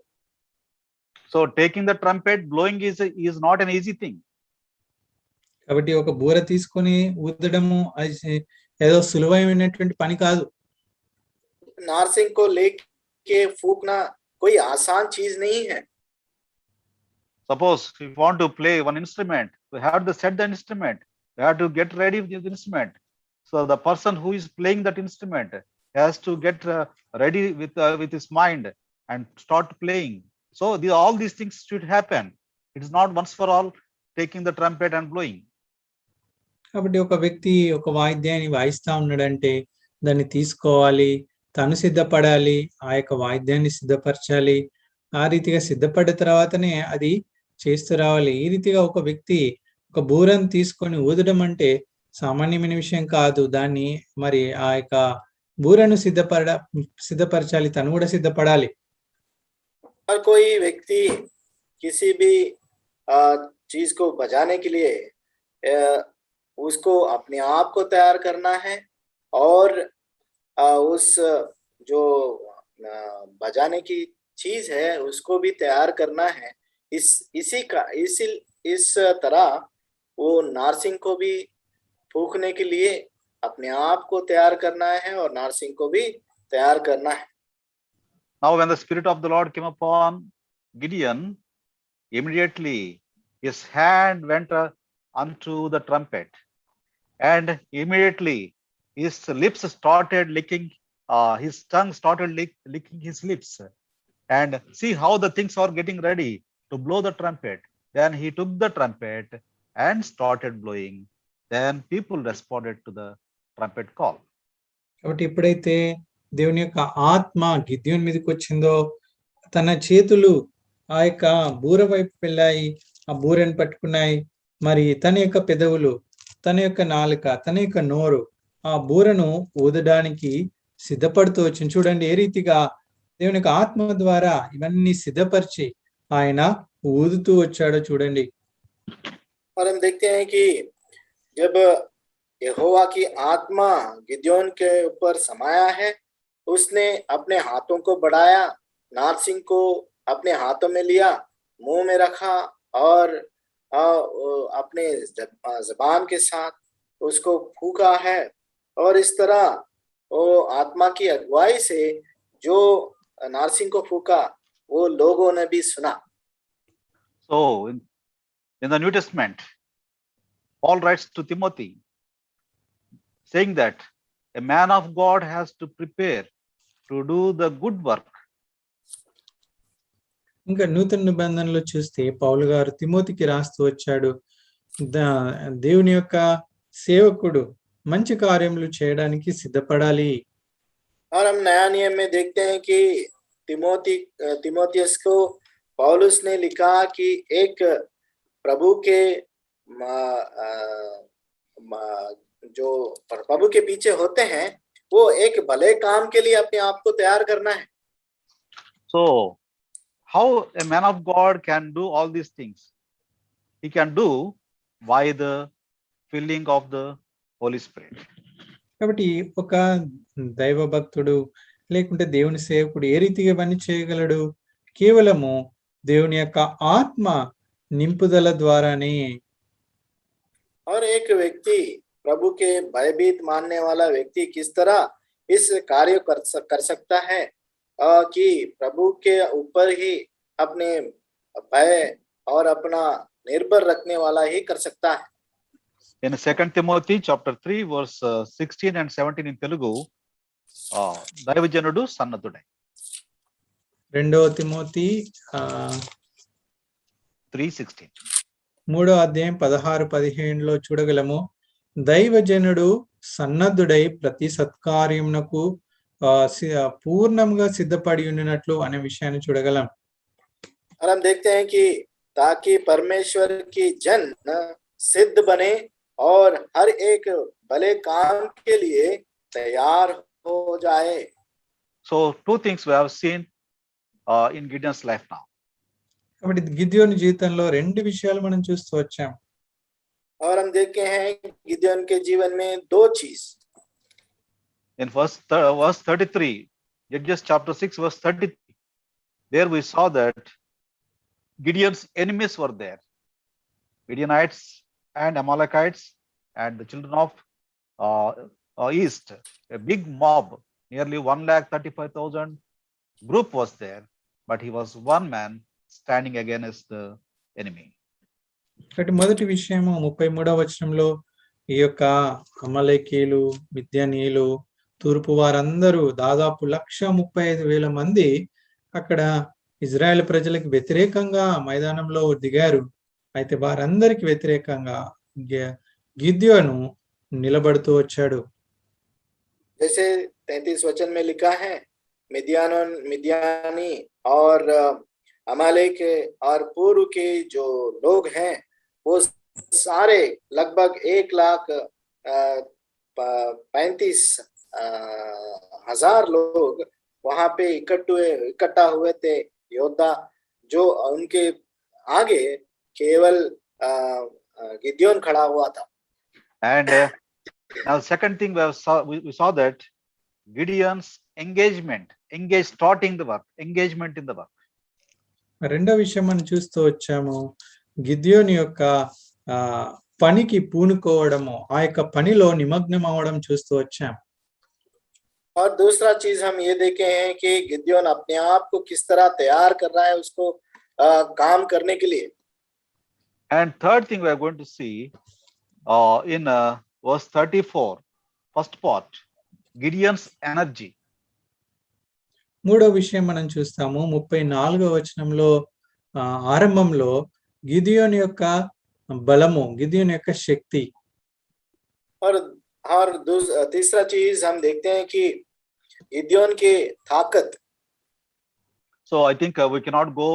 So taking the trumpet, blowing is not an easy thing. కాబట్టి ఒక బూర తీసుకొని ఊదడము ఏదో సులువైనటువంటి పని కాదు. नारसिंग को लेके फूकना कोई आसान चीज नहीं है। Suppose if you want to play one instrument, you have to set the instrument, you have to get ready with the instrument. So the person who is playing that instrument has to get ready with his mind and start playing. So all these things should happen. It is not once for all taking the trumpet and blowing. కాబట్టి ఒక వ్యక్తి ఒక వాయిద్యాన్ని వాయిస్తా ఉన్నాడంటే దాన్ని తీసుకోవాలి, తను సిద్ధపడాలి, ఆ యొక్క వాయిద్యాన్ని సిద్ధపరచాలి. ఆ రీతిగా సిద్ధపడ్డ తర్వాతనే అది చేస్తూ రావాలి. ఈ రీతిగా ఒక వ్యక్తి ఒక బూరను తీసుకొని ఊదడం అంటే సామాన్యమైన విషయం కాదు. దాన్ని మరి ఆ యొక్క బూరను సిద్ధపరచాలి, తను కూడా సిద్ధపడాలి. हर कोई व्यक्ति किसी भी चीज को बजाने के लिए उसको अपने आप को तैयार करना है और उस जो बजाने की चीज है उसको भी तैयार करना है। इस तरह वो नारसिंग को भी फूकने के लिए अपने आप को तैयार करना है और नारसिंग को भी तैयार करना है। Now when the Spirit of the Lord came upon Gideon, immediately his hand went unto the trumpet, and immediately his lips started licking, his tongue started licking his lips. And see how the things are getting ready to blow the trumpet. Then he took the trumpet and started blowing. Then people responded to the trumpet call. కాబట్టి ఎప్పుడైతే దేవుని యొక్క ఆత్మ గిద్యోని మీదకి వచ్చిందో తన చేతులు ఆ యొక్క బూర వైపు వెళ్ళాయి, ఆ బూరను పట్టుకున్నాయి. మరి తన యొక్క పెదవులు, తన యొక్క నాలుక, తన యొక్క నోరు ఆ బూరను ఊదడానికి సిద్ధపడుతూ వచ్చింది. చూడండి ఏ రీతిగా దేవుని యొక్క ఆత్మ ద్వారా ఇవన్నీ సిద్ధపరిచి ఆయన ఊదుతూ వచ్చాడో చూడండి. और हम देखते हैं कि जब यहोवा की आत्मा गिद्योन के ऊपर समाया है, उसने अपने हाथों को बढ़ाया, नारसिंग को अपने हाथों में लिया, मुंह में रखा और अपने जबान के साथ उसको फूका है। और इस तरह वो आत्मा की अगुवाई से जो नारसिंग को फूका वो लोगों ने भी सुना। So in the New Testament, Paul writes to Timothy saying that a man of God has to prepare to do the good work. ఇంకా నూతన నిబంధనలో చూస్తే పౌలు గారు తిమోతికి రాస్తూ వచ్చాడు, దేవుని యొక్క సేవకుడు మంచి కార్యములు చేయడానికి సిద్ధపడాలి. और हम नया नियम में देखते हैं कि तिमोथियस को पौलुस ने लिखा कि एक प्रभु के जो प्रभु के पीछे होते हैं वो एक भले काम के लिए अपने आप को तैयार करना है। So, how a man of God can do all these things? He can do by the filling of the Holy Spirit. కాబట్టి ఒక దైవ భక్తుడు లేకుంటే దేవుని సేవకుడు ఏ రీతిగా ఇవన్నీ చేయగలడు? కేవలము దేవుని యొక్క ఆత్మ నింపుదల ద్వారానే. और एक व्यक्ति, प्रभु के भयभीत मानने वाला व्यक्ति किस तरह इस कार्य कर सकता है कि प्रभु के ऊपर ही अपने भय और अपना निर्भर रखने वाला ही कर सकता है। In 2 Timothy chapter 3 verse 16 and 17 in Telugu, దైవజనుడు సన్నద్ధుడై. 2 తిమోతి 3:16. 3వ అధ్యాయం 16-15లో చూడగలము. దైవజనుడు సన్నద్ధుడై ప్రతి సత్కార్యమునకు పూర్ణంగా సిద్ధపడి ఉండినట్లు అనే విషయాన్ని చూడగలం. और हम देखते हैं कि ताकि परमेश्वर की जन सिद्ध बने और हर एक भले काम के लिए तैयार हो जाए. So two things we have seen in Gideon's life now. కాబట్టి గిద్యోని జీవితంలో రెండు విషయాలు మనం చూస్తూ వచ్చాం. और हम देखते हैं गिदोन के जीवन में दो चीज. In verse 33, Judges chapter 6 verse 33, there we saw that Gideon's enemies were there. Midianites and Amalekites and the children of East, a big mob, nearly 135,000 group was there, but he was one man standing against the enemy. కాబట్టి మొదటి విషయము 33వ వచనంలో ఈ యొక్క అమలేకీయులు, మిద్యానీయులు, తూర్పు వారందరూ దాదాపు 135,000 మంది అక్కడ ఇజ్రాయెల్ ప్రజలకు వ్యతిరేకంగా మైదానంలో దిగారు. అయితే వారందరికి వ్యతిరేకంగా గిద్యోను నిలబడుతూ వచ్చాడు. जैसे 33 वचन में लिखा है, मिद्यानी और अमालेक और पूर्व के जो लोग हैं वो सारे लगभग 1,35,000 लोग वहां पे इकट्ठा हुए थे योद्धा, जो उनके आगे केवल गिदोन खड़ा हुआ था. And now second thing we saw that Gideon's engagement starting the work, engagement in the work. రెండో విషయం మనం చూస్తూ వచ్చాము, గిద్యోని యొక్క పనికి పూనుకోవడము, ఆ యొక్క పనిలో నిమగ్నం అవడం చూస్తూ వచ్చాం. और दूसरा चीज हम ये देखे हैं कि गिदोन अपने आप को किस तरह तैयार कर रहा है उसको काम करने के लिए. And third thing we are going to see in verse 34, first part, Gideon's energy. మూడో విషయం మనం చూస్తాము 34వ వచనంలో ఆరంభంలో గిదియోని యొక్క బలము, గిదియోని యొక్క శక్తి. और तीसरा चीज हम देखते हैं कि गिदोन की ताकत. So I think we cannot go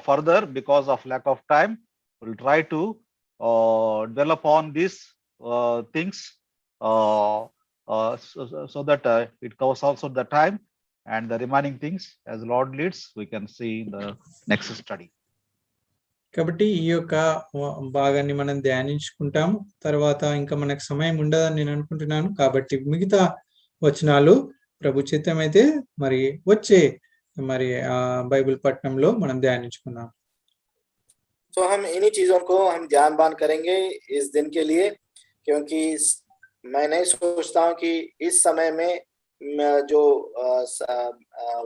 further because of lack of time. We'll try to dwell upon these things so that it covers also the time, and the remaining things as the Lord leads we can see in the next study. కాబట్టి ఈ యొక్క భాగాన్ని మనం ధ్యానించుకుంటాం. తర్వాత ఇంకా మనకు సమయం ఉండదని నేను అనుకుంటున్నాను. కాబట్టి మిగతా వచనాలు ప్రభు చిత్తమైతే మరి వచ్చే బైబిల్ పట్టణంలో మనం ధ్యానించుకుందాం. तो हम इन्हीं चीजों को हम ध्यान करेंगे इस दिन के लिए, क्योंकि मैं नहीं सोचता हूँ कि इस समय में जो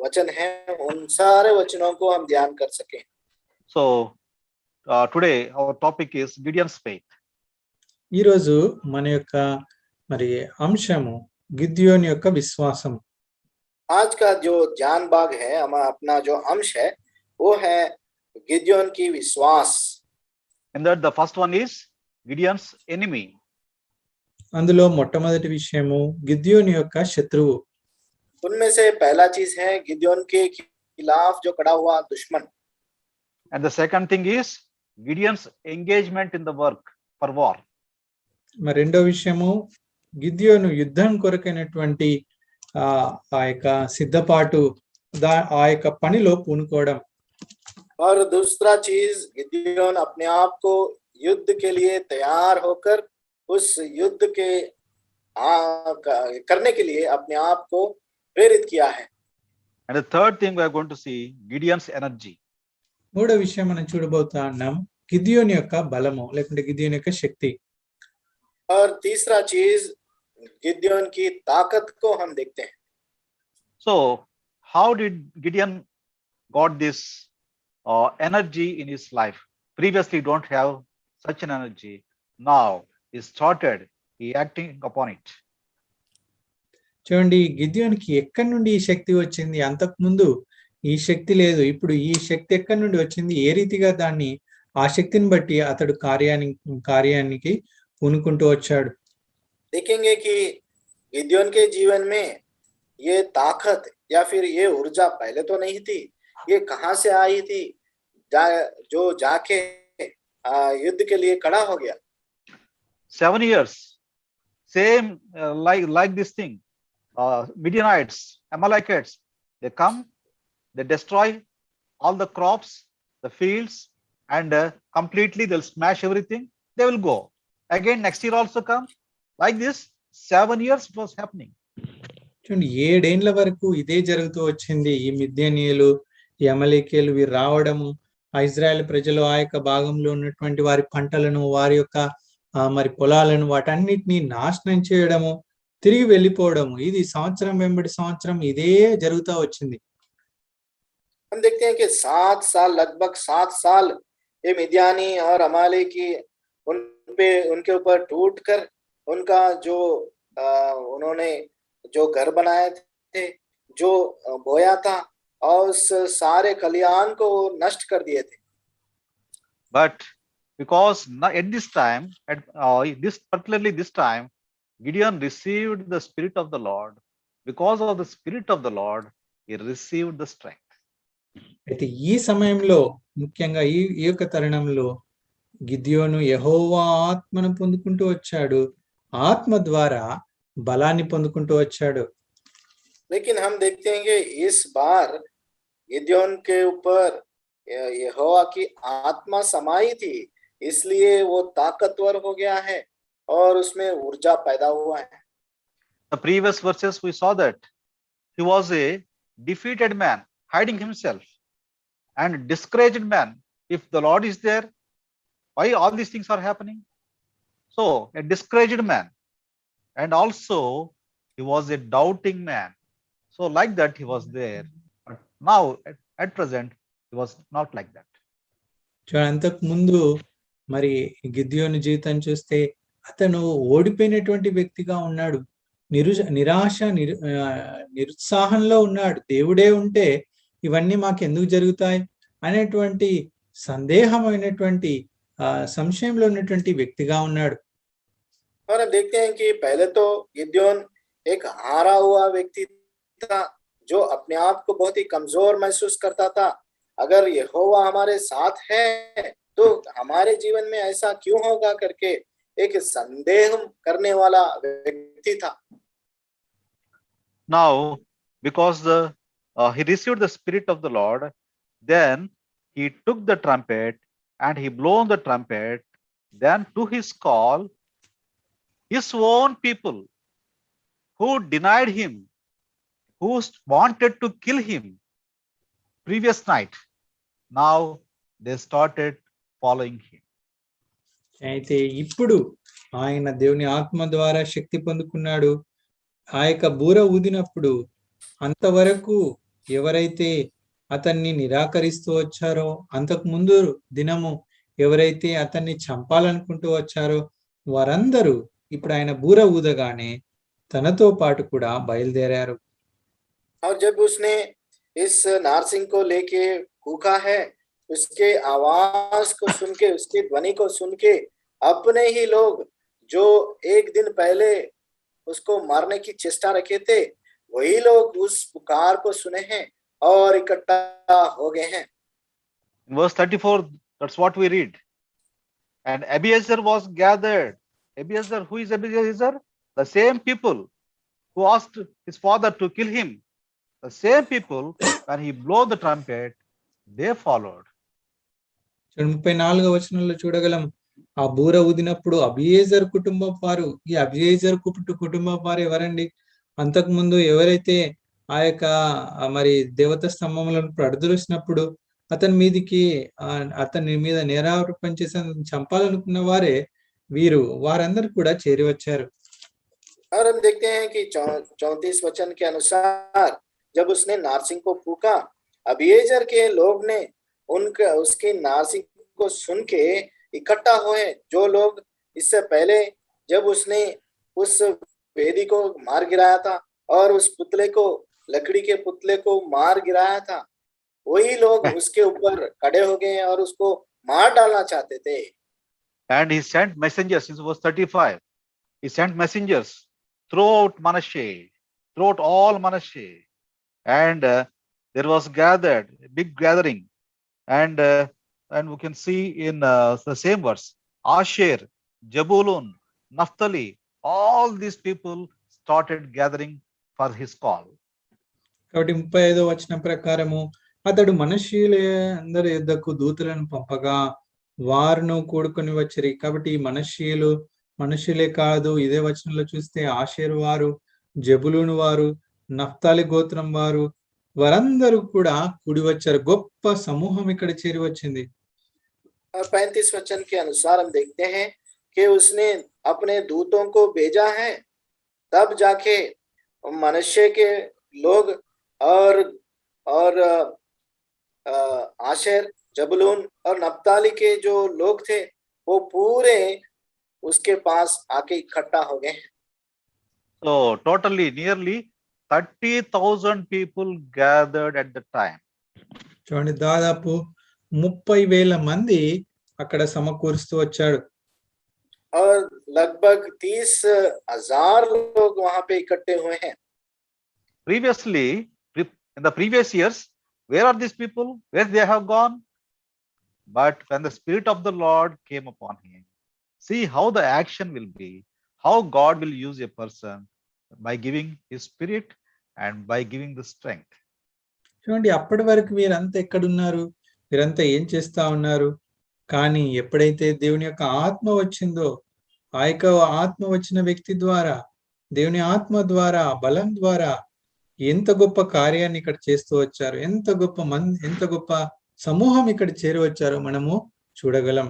वचन है उन सारे वचनों को हम ध्यान कर सकें. So today our topic is Gideon's faith. ఈ రోజు మన యొక్క మరి అంశము గిద్యోని యొక్క విశ్వాసం. आज का जो ज्ञान भाग है, अपना जो अंश है वो है गिदोन की विश्वास. And that the first one is Gideon's enemy. అందులో మొట్టమొదటి విషయము గిద్యోని యొక్క శత్రువు. उनमें से पहला चीज है गिदोन के खिलाफ जो खड़ा हुआ दुश्मन. And the second thing is Gideon's engagement in the work for war. మరి రెండో విషయము గిద్యోను యుద్ధం కొరకైనటువంటి ఆ యొక్క సిద్ధపాటు ఆ యొక్క పనిలో పూనుకోవడం. और दूसरा चीज गिदियोन अपने आप को युद्ध के लिए तैयार होकर उस युद्ध के करने के लिए अपने आप को प्रेरित किया है. And the third thing we are going to see Gideon's energy. మూడో విషయం మనం చూడబోతా ఉన్నాం గిద్యోని యొక్క బలము లేకుంటే గిద్యోని యొక్క శక్తి. और तीसरा चीज गिदियोन की ताकत को हम देखते हैं. So how did Gideon got this energy in his life? Previously don't have such an energy. Now he started acting upon it. చూడండి గిద్యోనికి ఎక్కడి నుండి ఈ శక్తి వచ్చింది? అంతకు ముందు ఈ శక్తి లేదు. ఇప్పుడు ఈ శక్తి ఎక్కడి నుండి వచ్చింది? ఏ రీతిగా దాన్ని ఆ శక్తిని బట్టి అతడు కార్యానికి పూనుకుంటూ వచ్చాడు. देखेंगे कि गिदियोन के जीवन में ये ताकत या फिर ये ऊर्जा पहले तो नहीं थी. ये कहां से आई थी? जो जाके युद्ध के लिए खड़ा हो गया. 7 years same like this thing. Midianites, Amalekites, they come, they destroy all the crops, the fields, and completely they'll smash everything. They will go again. Next year also come. Like this 7 years it was happening. చూడండి 7 ఏళ్ల వరకు ఇదే జరుగుతూ వచ్చింది. ఈ మిద్యానీయులు, ఈ అమలేకీయులు వీరు రావడము, ఆ ఇజ్రాయెల్ ప్రజలు ఆ యొక్క భాగంలో ఉన్నటువంటి వారి పంటలను, వారి యొక్క మరి పొలాలను వాటన్నిటిని నాశనం చేయడము, తిరిగి వెళ్ళిపోవడము, ఇది సంవత్సరం వెంబడి సంవత్సరం ఇదే జరుగుతూ వచ్చింది. हम देखते हैं कि 7 साल, लगभग 7 साल ये मिद्यानी और अमालेकी उनके ऊपर टूट कर उनका जो उन्होंने जो घर बनाए थे, जो बोया था, और उस सारे खलिहान को नष्ट कर दिए थे. But because at this time, particularly this time, Gideon received the Spirit of the Lord. Because of the Spirit of the Lord, he received the strength. అయితే ఈ సమయంలో ముఖ్యంగా ఈ యొక్క తరుణంలో గిద్యోను యెహోవా ఆత్మను పొందుకుంటూ వచ్చాడు. ఆత్మ ద్వారా బలాన్ని పొందుకుంటూ వచ్చాడు. लेकिन हम देखते हैं कि इस बार गिदियोन के ऊपर यहोवा की आत्मा समाई थी, इसलिए वो ताकतवर हो गया है और उसमें ऊर्जा पैदा हुआ है. The previous verses we saw that he was a defeated man, hiding himself, and discouraged man. If the Lord is there, why all these things are happening? So a discouraged man, and also he was a doubting man. So like that he was there, but now at present he was not like that. అంతకు ముందు మరి గిద్యోను జీవితం చూస్తే అతను ఓడిపోయినటువంటి వ్యక్తిగా ఉన్నాడు. నిరుత్సాహంలో ఉన్నాడు. దేవుడే ఉంటే ఇవన్నీ మాకు ఎందుకు జరుగుతాయి అనేటువంటి సందేహమైనటువంటి సంశయంలో ఉన్నటువంటి వ్యక్తిగా ఉన్నాడు. और हम देखते हैं कि पहले तो गिदियोन एक हारा हुआ व्यक्ति था, जो अपने आप को बहुत ही कमजोर महसूस करता था. अगर यहोवा हमारे साथ है तो हमारे जीवन में ऐसा क्यों होगा करके एक संदेह करने वाला व्यक्ति था. Now because he received the Spirit of the Lord, then he took the trumpet and he blown the trumpet. Then to his call, his own people who denied him, who wanted to kill him previous night, now they started following him. అయితే ఇప్పుడు ఆయన దేవుని ఆత్మ ద్వారా శక్తి పొందుకున్నాడు. ఆ యొక్క బూర ఊదినప్పుడు అంతవరకు ఎవరైతే అతన్ని నిరాకరిస్తూ వచ్చారో, అంతకు ముందు దినము ఎవరైతే అతన్ని చంపాలనుకుంటూ వచ్చారో వారందరూ ఇప్పుడు ఆయన బూర ఊదగానే తనతో పాటు కూడా బయలుదేరారు. और जब उसने इस नारसिंग को लेके कूका है, उसके आवाज को सुन के, उसकी ध्वनि को सुन के अपने ही लोग जो एक दिन पहले उसको मारने की चेष्टा रखे थे, वही लोग उस पुकार को सुने हैं और इकट्ठा हो गए हैं. In verse 34, that's what we read. And Abiezer was gathered. Abiezer, who is Abiezer? the same people who asked his father to kill him, the same people, when he blew the trumpet, they followed. 34వ వచనంలో చూడగలం, ఆ బూర ఊదినప్పుడు అబియేజర్ కుటుంబం వారు, ఈ అబియేజర్ కుటుంబం వారు ఎవరండి? అంతకు ముందు ఎవరైతే ఆ యొక్క మరి దేవత స్తంభములను ప్రదర్శించినప్పుడు అతని మీదికి అతని మీద నేరారోపణ చేసి చంపాలనుకున్న వారే వీరు, వారందరూ కూడా చేరి వచ్చారు. और हम देखते हैं कि 34 वचन के अनुसार जब उसने नारसिंग को फूका, अबीएजर के लोग ने उसके नारसिंग को सुन के इकट्ठा हुए, जो लोग इससे पहले जब उसने उस वेदी को मार गिराया था और उस पुतले को, लकड़ी के पुतले को मार गिराया था, वही लोग उसके ऊपर खड़े हो गए और उसको मार डालना चाहते थे. And he sent messengers, in verse 35, he sent messengers throughout Manasseh, throughout all Manasseh, and there was gathered, a big gathering, and we can see in the same verse, Asher, Jebulun, Naphtali, all these people started gathering for his call. కాబట్టి 35వ వచనం ప్రకారము అతడు మనష్షీయుల అందరి యొద్దకు దూతలను పంపగా వారును కూడుకొని వచ్చిరి. కాబట్టి ఈ మనుష్యులే కాదు, ఇదే వచనంలో చూస్తే ఆషేరు వారు, జబులూను వారు, నఫ్తాలి గోత్రం వారు, వారందరూ కూడా కూడి వచ్చారు. గొప్ప సమూహం ఇక్కడ చేరి వచ్చింది. 35 वचन के अनुसार हम देखते हैं कि उसने अपने दूतों को भेजा है, तब जाके मनुष्य के लोग और आशेर, जबूलून और नप्ताली के जो लोग थे वो पूरे उसके पास आके इकट्ठा हो गए. So totally nearly 30,000 people gathered at the time. చూడండి, దాదాపు 30,000 మంది అక్కడ సమకూరుస్తూ వచ్చాడు. और लगभग 30,000 लोग वहां पे इकट्ठे हुए हैं. Previously, in the previous years, where are these people? Where they have gone? But when the Spirit of the Lord came upon him, see how the action will be, how God will use a person by giving his Spirit and by giving the strength. చూడండి, అప్పటి వరకు వీరంతా ఎక్కడున్నారు, వీరంతా ఏం చేస్తా ఉన్నారు? కానీ ఎప్పుడైతే దేవుని యొక్క ఆత్మ వచ్చిందో, ఆ యొక్క ఆత్మ వచ్చిన వ్యక్తి ద్వారా, దేవుని ఆత్మ ద్వారా, బలం ద్వారా ఎంత గొప్ప కార్యాన్ని ఇక్కడ చేస్తూ వచ్చారు, ఎంత గొప్ప సమూహం ఇక్కడ చేరి వచ్చారో మనము చూడగలం.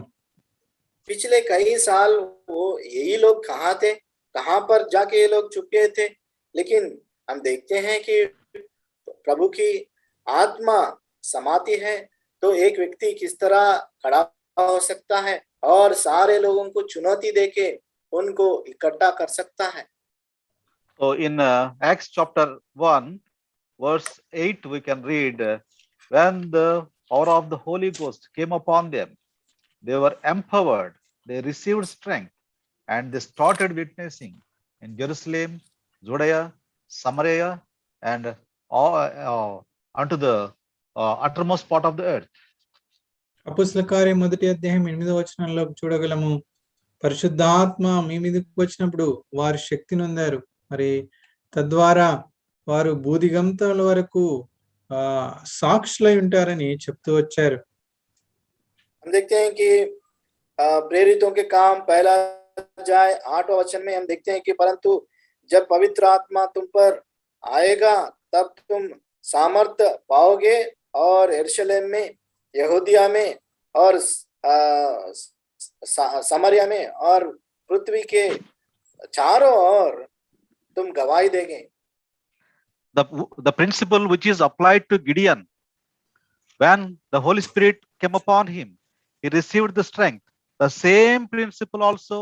पिछले कई साल वो यही लोग कहाँ थे, कहाँ पर जाके ये लोग छुप गए थे, लेकिन हम देखते हैं कि प्रभु की आत्मा समाती है तो एक व्यक्ति किस तरह खड़ा हो सकता है और सारे लोगों को चुनौती देके उनको इकट्ठा कर सकता है. So in Acts chapter 1 verse 8 we can read, when the power of the Holy Ghost came upon them, they were empowered, they received strength, and they started witnessing in Jerusalem, Judea, Samaria, and unto the uttermost part of the earth. అపొస్తలుల కార్యం 1వ అధ్యాయం 8వ వచనంలో చూడగలము, పరిశుద్ధాత్మ మీ మీదకి వచ్చినప్పుడు వారు శక్తి నొందారు, మరి తద్వారా వారు బూదిగంతల వరకు సాక్షులై ఉంటారని చెప్తూ వచ్చారు. हम देखते हैं कि प्रेरितों के काम 1 अध्याय 8वां वचन में हम देखते हैं कि परंतु जब पवित्र आत्मा तुम पर आएगा तब तुम सामर्थ्य पाओगे और यरूशलेम में, यहूदिया में और समरिया में और पृथ्वी के चारों ओर तुम गवाही देंगे. The principle which is applied to Gideon when the Holy Spirit came upon him, he received the strength. The same principle also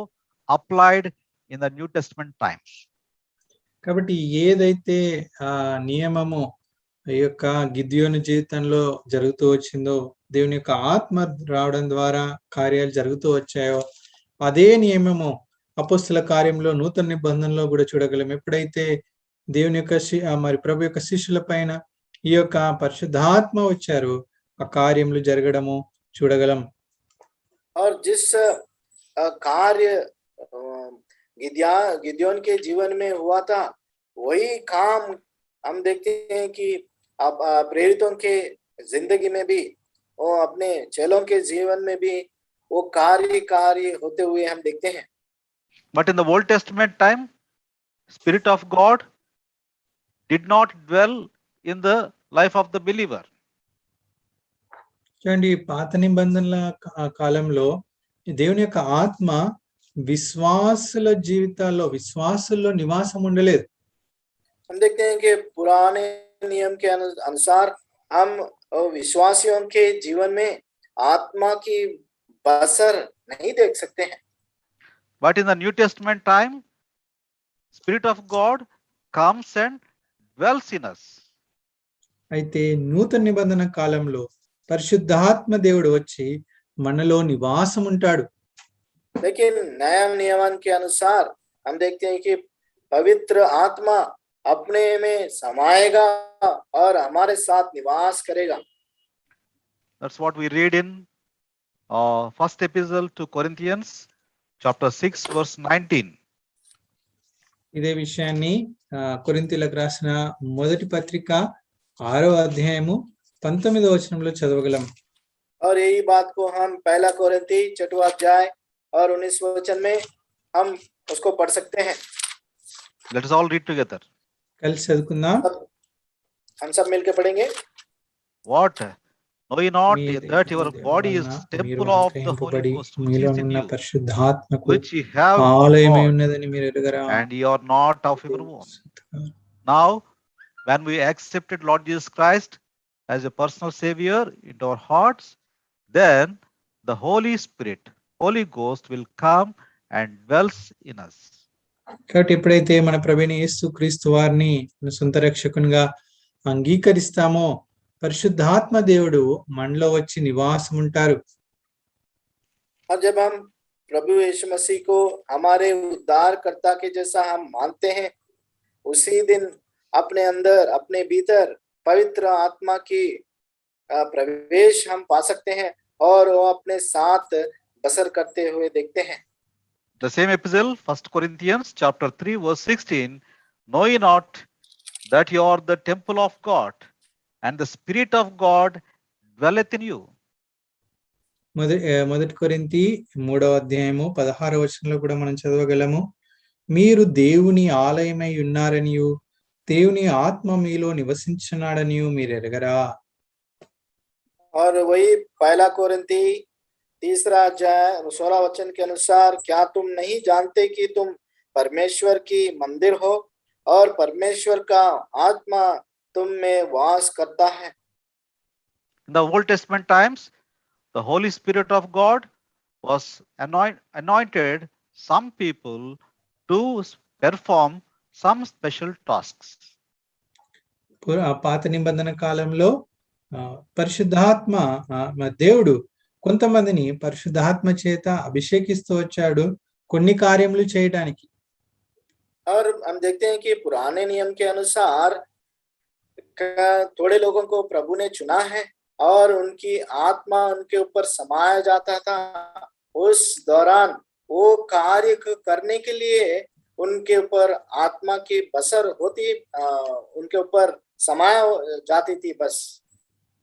applied in the New Testament times. కాబట్టి ఏదైతే నియమము ఈ యొక్క గిద్యోను జీవితంలో జరుగుతూ వచ్చిందో, దేవుని యొక్క ఆత్మ రావడం ద్వారా కార్యాలు జరుగుతూ వచ్చాయో, అదే నియమము అపొస్తలుల కార్యంలో నూతన నిబంధనలో కూడా చూడగలం. ఎప్పుడైతే దేవుని యొక్క మరి ప్రభు యొక్క శిష్యుల పైన ఈ యొక్క పరిశుద్ధాత్మ వచ్చారు, ఆ కార్యములు జరగడము చూడగలం. और जिस कार्य गिद्योन के जीवन में हुआ था, वही काम हम देखते हैं कि अब प्रेरितों के जिंदगी में भी, वो अपने चेलों के जीवन में भी वो कार्य होते हुए हम देखते हैं। But in the Old Testament time, Spirit of God did not dwell in the life of the believer. చూడండి, పాత నిబంధనల కాలంలో దేవుని యొక్క ఆత్మ విశ్వాసుల జీవితాల్లో, విశ్వాసుల్లో నివాసం ఉండలేదు. हम देखते हैं कि पुराने नियम के अनुसार हम विश्वासियों के जीवन में आत्मा की बसर नहीं देख सकते हैं। But in the New Testament time, Spirit of God comes and dwells in us. అయితే నూతన నిబంధన కాలంలో పరిశుద్ధాత్మ దేవుడు వచ్చి మనలో నివాసం ఉంటాడు. लेकिन नया नियमन के अनुसार हम देखते हैं कि पवित्र आत्मा अपने में समाएगा और हमारे साथ निवास करेगा। That's what we read in first epistle to Corinthians, chapter 6, verse 19. ఇదే విషయాన్ని కొరింథీయులకు రాసిన మొదటి పత్రిక 6వ అధ్యాయము 19వ వచనంలో చదవగలం. और यही बात को हम पहला कोरिन्थी 6वां अध्याय और 19वें वचन में हम उसको पढ़ सकते हैं। Let us all read together. కలిసి చదువుకుందాం. हम सब मिलकर पढ़ेंगे। What? Know ye not me that your దేవుని body is వలన temple మీరు of the Holy అనుగ్రహింపబడి Ghost which మీలో is in ఉన్న you, పరిశుద్ధాత్మకు which ye have ఆలయమై God, ఉన్నదని మీరు ఎరుగరా? and ye are not of your own. Now, when we accepted Lord Jesus Christ as a personal Savior into our hearts, then the Holy Spirit, Holy Ghost will come and dwells in us. కాబట్టి ఎప్పుడైతే మన ప్రభువైన యేసుక్రీస్తు వారిని మన సొంత రక్షకునిగా అంగీకరిస్తామో పరిశుద్ధాత్మ దేవుడు మనలో వచ్చి నివాసం ఉంటారు. और जब हम प्रभु यीशु मसीह को हमारे उद्धारकर्ता के जैसा हम मानते हैं, उसी दिन अपने अंदर, अपने भीतर पवित्र आत्मा की प्रवेश हम पा सकते हैं और वो अपने साथ बसर करते हुए देखते हैं। The same epistle, 1 Corinthians chapter 3, verse 16, know ye not that you are the temple of God, and the Spirit of God dwelleth in you. మొదటి కొరింథీ 3వ అధ్యాయము 16వ వచనంలో కూడా మనం చదవగలము. మీరు దేవుని ఆలయమై ఉన్నారనియు దేవుని ఆత్మ మీలో నివసించున్నాడనియు మీరు ఎరగరా? और वही पहला कोरिन्थी 3रा अध्याय 16 वचन के अनुसार, क्या तुम नहीं जानते कि तुम परमेश्वर की मंदिर हो और परमेश्वर का आत्मा तुम में वास करता है। In the Old Testament times, the Holy Spirit of God was anointed some people to perform some special tasks. పాత నిబంధన కాలంలో పరిశుద్ధాత్మ దేవుడు కొంతమందిని పరిశుద్ధాత్మ చేత అభిషేకిస్తూ వచ్చాడు కొన్ని కార్యములు చేయడానికి. और हम देखते हैं कि पुराने नियम के अनुसार थोड़े लोगों को प्रभु ने चुना है और उनकी आत्मा उनके ऊपर समाया जाता था। उस दौरान वो कार्य करने के लिए उनके ऊपर आत्मा की बसर होती, उनके ऊपर समाया जाती थी बस।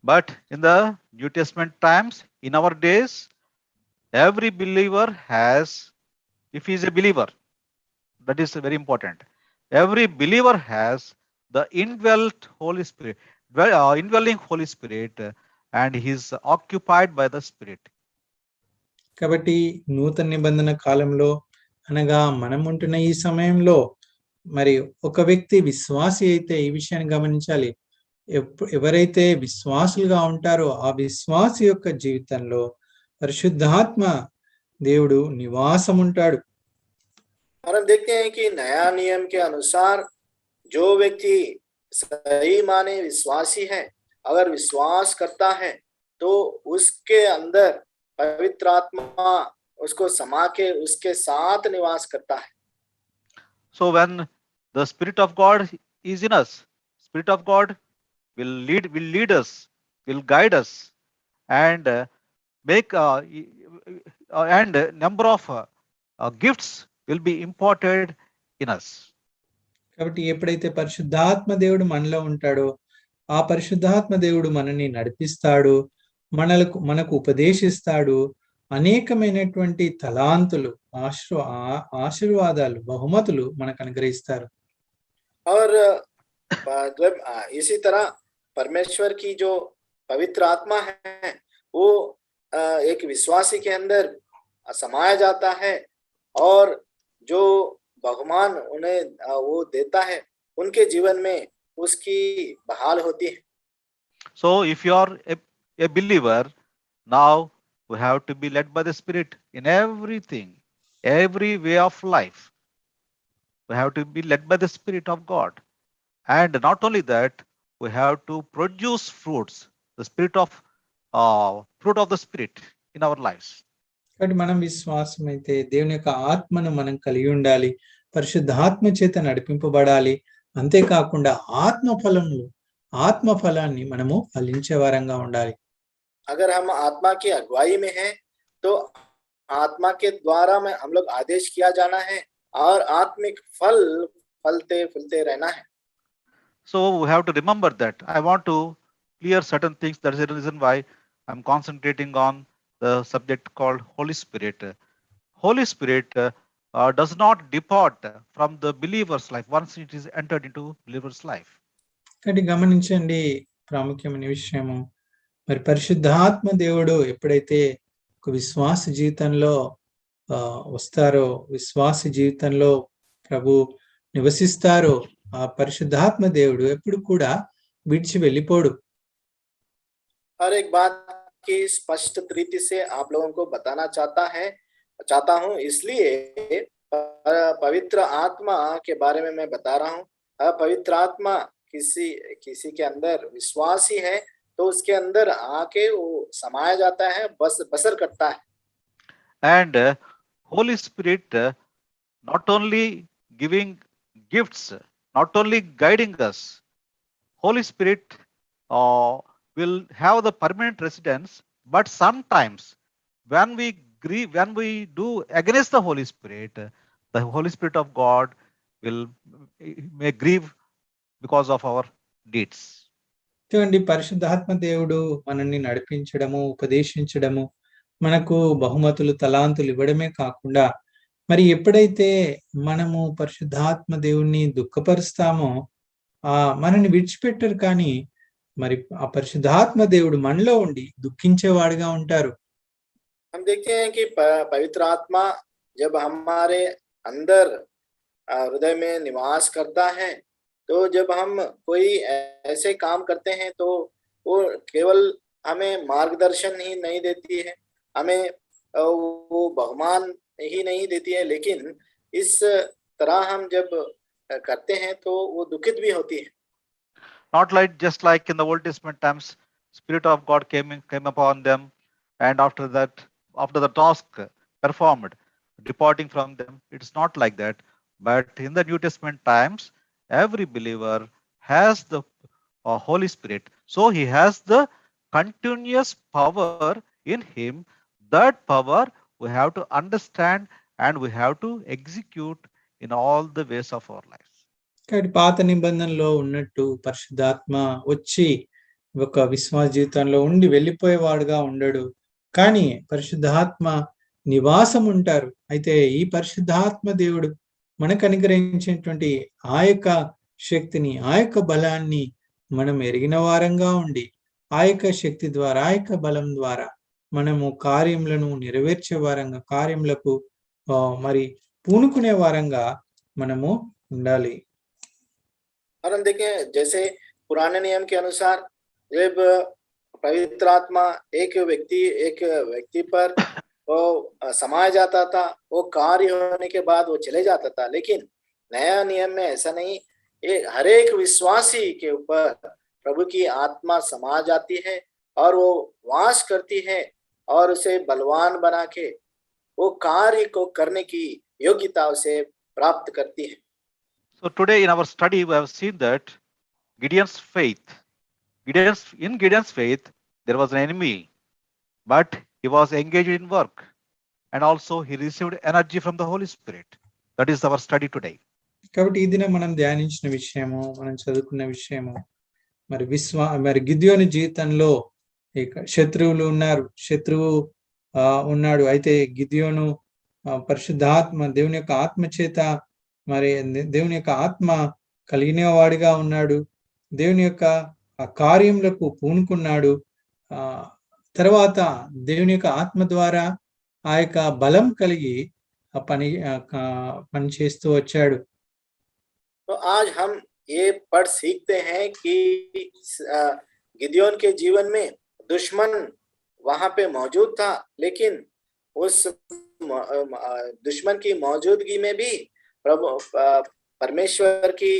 But in the New Testament times, in our days, every believer has, if he is a believer, that is very important. Every believer has the indwelling Holy Spirit, and he is occupied by the Spirit. కాబట్టి నూతన నిబంధన కాలంలో అనగా మనం ఉంటున్న ఈ సమయంలో మరి ఒక వ్యక్తి విశ్వాసి అయితే ఈ విషయాన్ని గమనించాలి. ఎవరైతే విశ్వాసులుగా ఉంటారో ఆ విశ్వాసి యొక్క జీవితంలో పరిశుద్ధాత్మ దేవుడు నివాసం ఉంటాడు. और हम देखते हैं कि नया नियम के अनुसार जो व्यक्ति सही माने विश्वासी है, अगर विश्वास करता है तो उसके अंदर पवित्र आत्मा उसको समा के उसके साथ निवास करता है। So when the Spirit of God is in us, Spirit of God will lead us, will guide us, and make and number of gifts will be imparted in us. కాబట్టి ఎప్పుడైతే పరిశుద్ధాత్మ దేవుడు మనలో ఉంటాడో ఆ పరిశుద్ధాత్మ దేవుడు మనని నడిపిస్తాడు, మనకు ఉపదేశిస్తాడు, అనేకమైనటువంటి తలాంతులు, ఆశీర్వాదాలు, బహుమతులు మనకు అనుగ్రహిస్తారు. और जब इसी तरह परमेश्वर की जो पवित्र आत्मा है वो एक विश्वासी के अंदर समाया जाता है और जो बहुमान उन्हें वो देता है उनके जीवन में उसकी बहाल होती है. So if you are a believer, now we have to be led by the Spirit in everything, every way of life. We have to be led by the Spirit of God. And not only that, we have to produce fruits, the fruit of the Spirit in our lives. కాబట్టి మనం విశ్వాసం అయితే దేవుని యొక్క ఆత్మను మనం కలిగి ఉండాలి, పరిశుద్ధాత్మ చేత నడిపింపబడాలి. అంతేకాకుండా ఆత్మ ఫలాన్ని మనము ఫలించే వారంగా ఉండాలి. अगर हम आत्मा की अगुवाई में हैं तो आत्मा के द्वारा में हम लोग आदेश किया जाना है और आत्मिक फल फलते फूलते रहना है. So we have to remember that. I want to clear certain things. That is the reason why I'm concentrating on the subject called Holy Spirit. Holy Spirit does not depart from the believer's life once it is entered into believer's life. కాబట్టి గమనించండి, ప్రాముఖ్యమైన విషయము, మరి పరిశుద్ధాత్మ దేవుడు ఎప్పుడైతే ఒక విశ్వాస జీవితంలో వస్తారో, విశ్వాస జీవితంలో ప్రభు నివసిస్తారో, ఆ పరిశుద్ధాత్మ దేవుడు ఎప్పుడు కూడా విడిచి వెళ్ళిపోడు. और एक बात की स्पष्ट रीति से आप लोगों को बताना चाहता हूं, इसलिए पवित्र आत्मा के बारे में मैं बता रहा हूं. पवित्र आत्मा किसी के अंदर विश्वासी है तो उसके अंदर आके वो समाया जाता है, बसर करता है. And Holy Spirit not only giving gifts, not only guiding us, Holy Spirit will have the permanent residence, but sometimes when we do against the Holy Spirit of God may grieve because of our deeds. చూడండి, పరిశుద్ధాత్మ దేవుడు మనల్ని నడిపించడము, ఉపదేశించడము, మనకు బహుమతులు, తలాంతులు ఇవ్వడమే కాకుండా మరి ఎప్పుడైతే మనము పరిశుద్ధాత్మ దేవుణ్ణి దుఃఖపరుస్తామో మనని విడిచిపెట్టరు, కానీ మరి ఆ పరిశుద్ధాత్మ దేవుడు మనలో ఉండి దుఃఖించేవాడుగా ఉంటారు. हम देखते हैं कि पवित्र आत्मा जब हमारे अंदर हृदय में निवास करता है तो जब हम कोई ऐसे काम करते हैं तो वो केवल हमें मार्गदर्शन ही नहीं देती है, हमें वो बहुमान ही नहीं देती है, लेकिन इस तरह हम जब करते हैं तो वो दुखित भी होती है. Not just like in the Old Testament times, Spirit of God came upon them, and after the task performed, departing from them. It's not like that. But in the New Testament times, every believer has the Holy Spirit. So he has the continuous power in him. That power we have to understand and we have to execute in all the ways of our lives. కాబట్టి పాత నిబంధనలో ఉన్నట్టు పరిశుద్ధాత్మ వచ్చి ఒక విశ్వాస జీవితంలో ఉండి వెళ్ళిపోయేవాడుగా ఉండడు, కానీ పరిశుద్ధాత్మ నివాసం ఉంటారు. అయితే ఈ పరిశుద్ధాత్మ దేవుడు మనకు అనుగ్రహించినటువంటి ఆ యొక్క శక్తిని, ఆ యొక్క బలాన్ని మనం ఎరిగిన వారంగా ఉండి ఆ యొక్క శక్తి ద్వారా, ఆ యొక్క బలం ద్వారా మనము కార్యములను నెరవేర్చే వారంగా, కార్యములకు మరి పూనుకునే వారంగా మనము ఉండాలి. और हम देखें जैसे पुराने नियम के अनुसार जब पवित्र आत्मा एक व्यक्ति पर वो समाया जाता था, वो कार्य होने के बाद वो चले जाता था, लेकिन नया नियम में ऐसा नहीं. ये हर एक विश्वासी के ऊपर प्रभु की आत्मा समा जाती है और वो वास करती है और उसे बलवान बना के वो कार्य को करने की योग्यता उसे प्राप्त करती है. So today in our study we have seen that Gideon's faith there was an enemy, but he was engaged in work and also he received energy from the Holy Spirit. That is our study today. కాబట్టి ఈ దినం మనం ధ్యానించిన విషయము, మనం చదువుకున్న విషయము, మరి గిద్యోని జీవితంలో ఇక శత్రువులు ఉన్నారు, శత్రువు ఉన్నాడు. అయితే గిద్యోను పరిశుద్ధాత్మ, దేవుని యొక్క ఆత్మ చేత, మరి దేవుని యొక్క ఆత్మ కలిగిన వాడిగా ఉన్నాడు. దేవుని యొక్క కార్యములకు పూనుకున్నాడు. తర్వాత దేవుని యొక్క ఆత్మ ద్వారా ఆ యొక్క బలం కలిగి పని చేస్తూ వచ్చాడు. तो आज हम ये पढ़ सीखते हैं कि गिदियोन के जीवन में दुश्मन वहां पे मौजूद था, लेकिन उस दुश्मन की मौजूदगी में भी प्रभु परमेश्वर की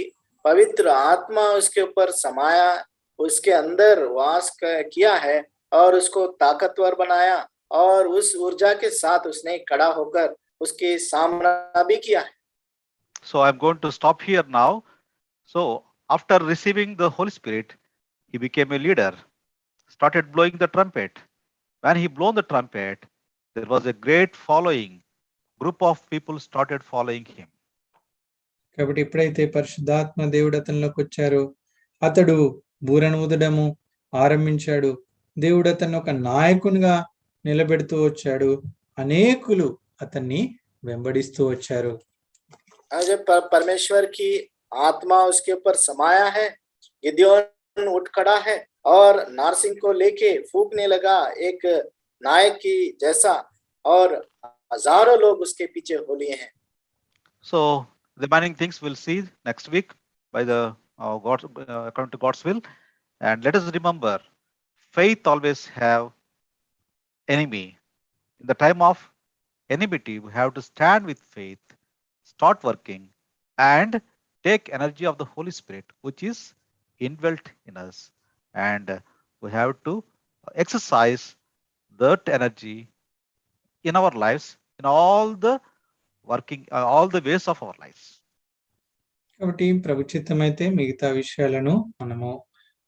पवित्र आत्मा उसके ऊपर समाया, उसके अंदर वास किया है और उसको ताकतवर बनाया, और उस ऊर्जा के साथ उसने खड़ा होकर उसके सामना भी किया है. So I'm going to stop here now. So after receiving the Holy Spirit, he became a leader, started blowing the trumpet. When he blew the trumpet, there was a great following. Group of people started following him. కాబట్టి ఎప్పుడైతే పరిశుద్ధాత్మ దేవుడు అతనిలోకి వచ్చారో, అతడు బూరను ఊదడము ఆరంభించాడు. దేవుడు అతన్ని ఒక నాయకునిగా నిలబెడుతూ వచ్చాడు. అనేకులు అతన్ని వెంబడిస్తూ వచ్చారు. जब परमेश्वर की आत्मा उसके ऊपर समाया है, गिदयोन उठ खड़ा है और नारसिंग को लेके फूंकने लगा एक नायक की जैसा, और हजारों लोग उसके पीछे हो लिए हैं. So the remaining things we'll see next week by the according to God's will. And let us remember, faith always have enemy. In the time of enmity, we have to stand with faith, start working, and take energy of the Holy Spirit, which is indwelt in us, and we have to exercise that energy in our lives, in all the working, all the ways of our lives. కాబట్టి ప్రభు చిత్తమైతే మిగతా విషయాలను మనము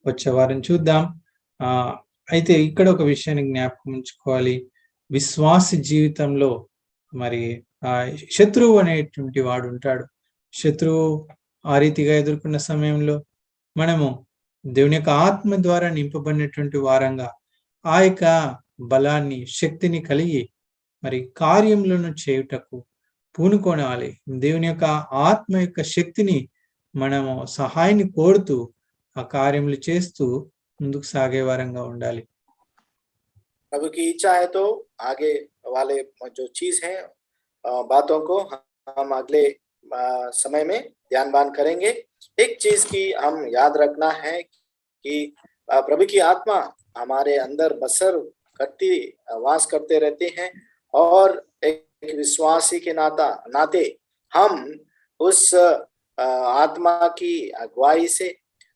వచ్చే వారం చూద్దాం. అయితే ఇక్కడ ఒక విషయాన్ని జ్ఞాపకం ఉంచుకోవాలి. విశ్వాస జీవితంలో మరి శత్రువు అనేటువంటి వాడు ఉంటాడు. శత్రువు ఆ రీతిగా ఎదుర్కొన్న సమయంలో మనము దేవుని యొక్క ఆత్మ ద్వారా నింపబడినటువంటి వారంగా ఆ యొక్క బలాన్ని, శక్తిని కలిగి మరి కార్యములను చేయుటకు పూనుకోనాలి. దేవుని యొక్క ఆత్మ యొక్క శక్తిని మనము సహాయాన్ని కోరుతూ ఆ కార్యములు చేస్తూ ముందుకు సాగే వారంగా ఉండాలి. प्रभु की इच्छा है तो आगे वाले जो चीज है बातों को हम अगले समय में ध्यानबान करेंगे. एक चीज की हम याद रखना है कि प्रभु की आत्मा हमारे अंदर बसर करती वास करते रहते हैं, और एक विश्वासी के नाते हम उस आत्मा की अगुवाई से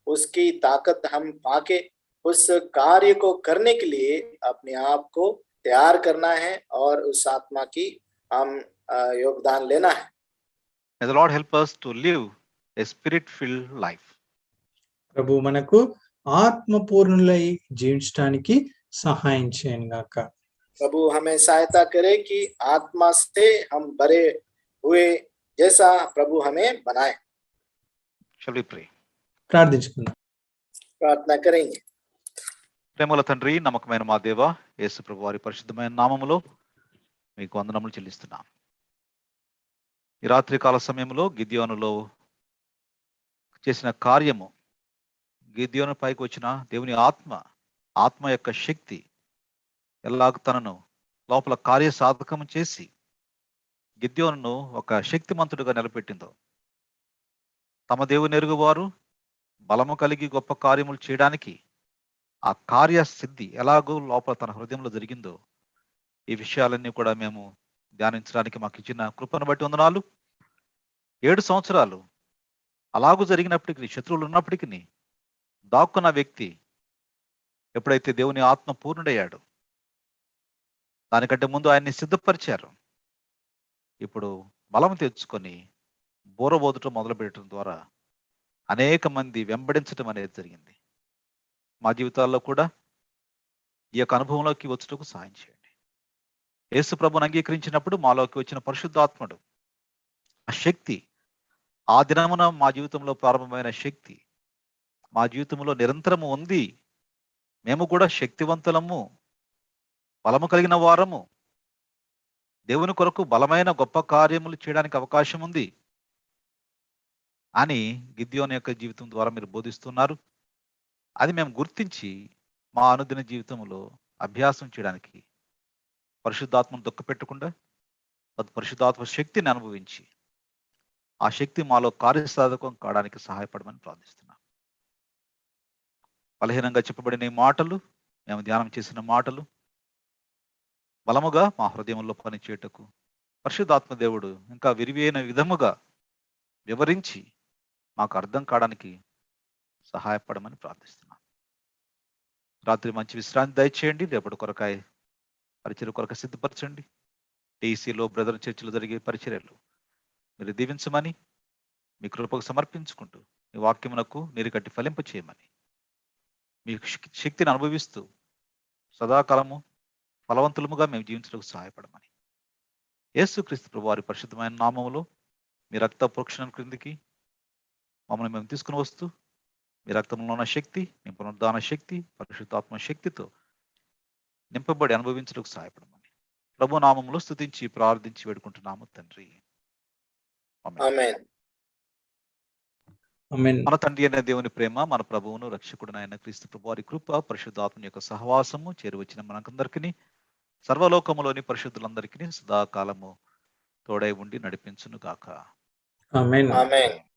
उसकी ताकत हम पाके उस कार्य को करने के लिए अपने आप को तैयार करना है, और उस आत्मा की हम योगदान लेना है. May the Lord help us to live a spirit-filled life. ప్రభు మనకు ఆత్మపూర్ణులై జీవించడానికి సహాయం చేయను గాక. प्रभु हमें सहायता करे कि आत्मा से हम भरे हुए जैसा प्रभु हमें बनाए. Shall we pray? ప్రార్థించుకుందాం. प्रार्थना करेंगे. ప్రేమల తండ్రి, నమ్మకమైన మా దేవ, యేసు ప్రభు వారి పరిశుద్ధమైన నామములో మీకు వందనములు చెల్లిస్తున్నాం. ఈ రాత్రి కాల సమయంలో గిద్యోనులో చేసిన కార్యము, గిద్యోను పైకి వచ్చిన దేవుని ఆత్మ యొక్క శక్తి ఎలాగ తనను లోపల కార్య సాధకం చేసి గిద్యోనును ఒక శక్తిమంతుడిగా నిలబెట్టిందో, తమ దేవుని ఎరుగువారు బలము కలిగి గొప్ప కార్యములు చేయడానికి ఆ కార్య సిద్ధి ఎలాగో లోపల తన హృదయంలో జరిగిందో, ఈ విషయాలన్నీ కూడా మేము ధ్యానించడానికి మాకు ఇచ్చిన కృపను బట్టి వందనాలు. 7 సంవత్సరాలు అలాగూ జరిగినప్పటికీ, శత్రువులు ఉన్నప్పటికీ దాక్కున్న వ్యక్తి ఎప్పుడైతే దేవుని ఆత్మ పూర్ణుడయ్యాడు, దానికంటే ముందు ఆయన్ని సిద్ధపరిచారు. ఇప్పుడు బలం తెచ్చుకొని బోరబోదటం మొదలు పెట్టడం ద్వారా అనేక మంది వెంబడించడం అనేది జరిగింది. మా జీవితాల్లో కూడా ఈ యొక్క అనుభవంలోకి వచ్చుటకు సహాయం చేయండి. యేసు ప్రభువును అంగీకరించినప్పుడు మాలోకి వచ్చిన పరిశుద్ధాత్ముడు ఆ శక్తి ఆ దినమున మా జీవితంలో ప్రారంభమైన శక్తి మా జీవితంలో నిరంతరము ఉంది. మేము కూడా శక్తివంతులము, బలము కలిగిన వారము, దేవుని కొరకు బలమైన గొప్ప కార్యములు చేయడానికి అవకాశం ఉంది అని గిద్యోను యొక్క జీవితం ద్వారా మీరు బోధిస్తున్నారు. అది మేము గుర్తించి మా అనుదిన జీవితంలో అభ్యాసం చేయడానికి పరిశుద్ధాత్మను దుఃఖపెట్టకుండా పరిశుద్ధాత్మ శక్తిని అనుభవించి ఆ శక్తి మాలో కార్యసాధకం కావడానికి సహాయపడమని ప్రార్థిస్తున్నాం. బలహీనంగా చెప్పబడిన ఈ మాటలు, మేము ధ్యానం చేసిన మాటలు బలముగా మా హృదయంలో పనిచేయటకు పరిశుద్ధాత్మ దేవుడు ఇంకా విరివైన విధముగా వివరించి మాకు అర్థం కావడానికి సహాయపడమని ప్రార్థిస్తున్నాం. రాత్రి మంచి విశ్రాంతి దయచేయండి. రేపటి కొరకాయ పరిచర్య కొరకు సిద్ధపరచండి. టీసీలో బ్రదర్ చర్చిలో జరిగే పరిచర్యలు మీరు దీవించమని మీ కృపకు సమర్పించుకుంటూ మీ వాక్యమునకు నీరు కట్టి ఫలింప చేయమని మీ శక్తిని అనుభవిస్తూ సదాకాలము ఫలవంతులముగా మేము జీవించడానికి సహాయపడమని యేసుక్రీస్తు ప్రభు వారి పరిశుద్ధమైన నామములో మీ రక్త ప్రోక్షణ క్రిందికి మమ్మల్ని మేము తీసుకుని వస్తూ మీ రక్తంలో ఉన్న శక్తి, మీ పునరుద్ధాన శక్తి, పరిశుద్ధాత్మ శక్తితో నింపబడి అనుభవించడానికి సహాయపడమని ప్రభు నామములో స్తుతించి ప్రార్థించి వేడుకుంటున్నాము తండ్రి. ఆమేన్. ఆమేన్. మన తండ్రి అయిన దేవుని ప్రేమ, మన ప్రభువును రక్షకుడునైన క్రీస్తు ప్రభు వారి కృప, పరిశుద్ధాత్మ యొక్క సహవాసము చేరువచ్చిన మనకందరికీ, సర్వలోకములోని పరిశుద్ధులందరికీ సదాకాలము తోడై ఉండి నడిపించును గాక. ఆమేన్. ఆమేన్.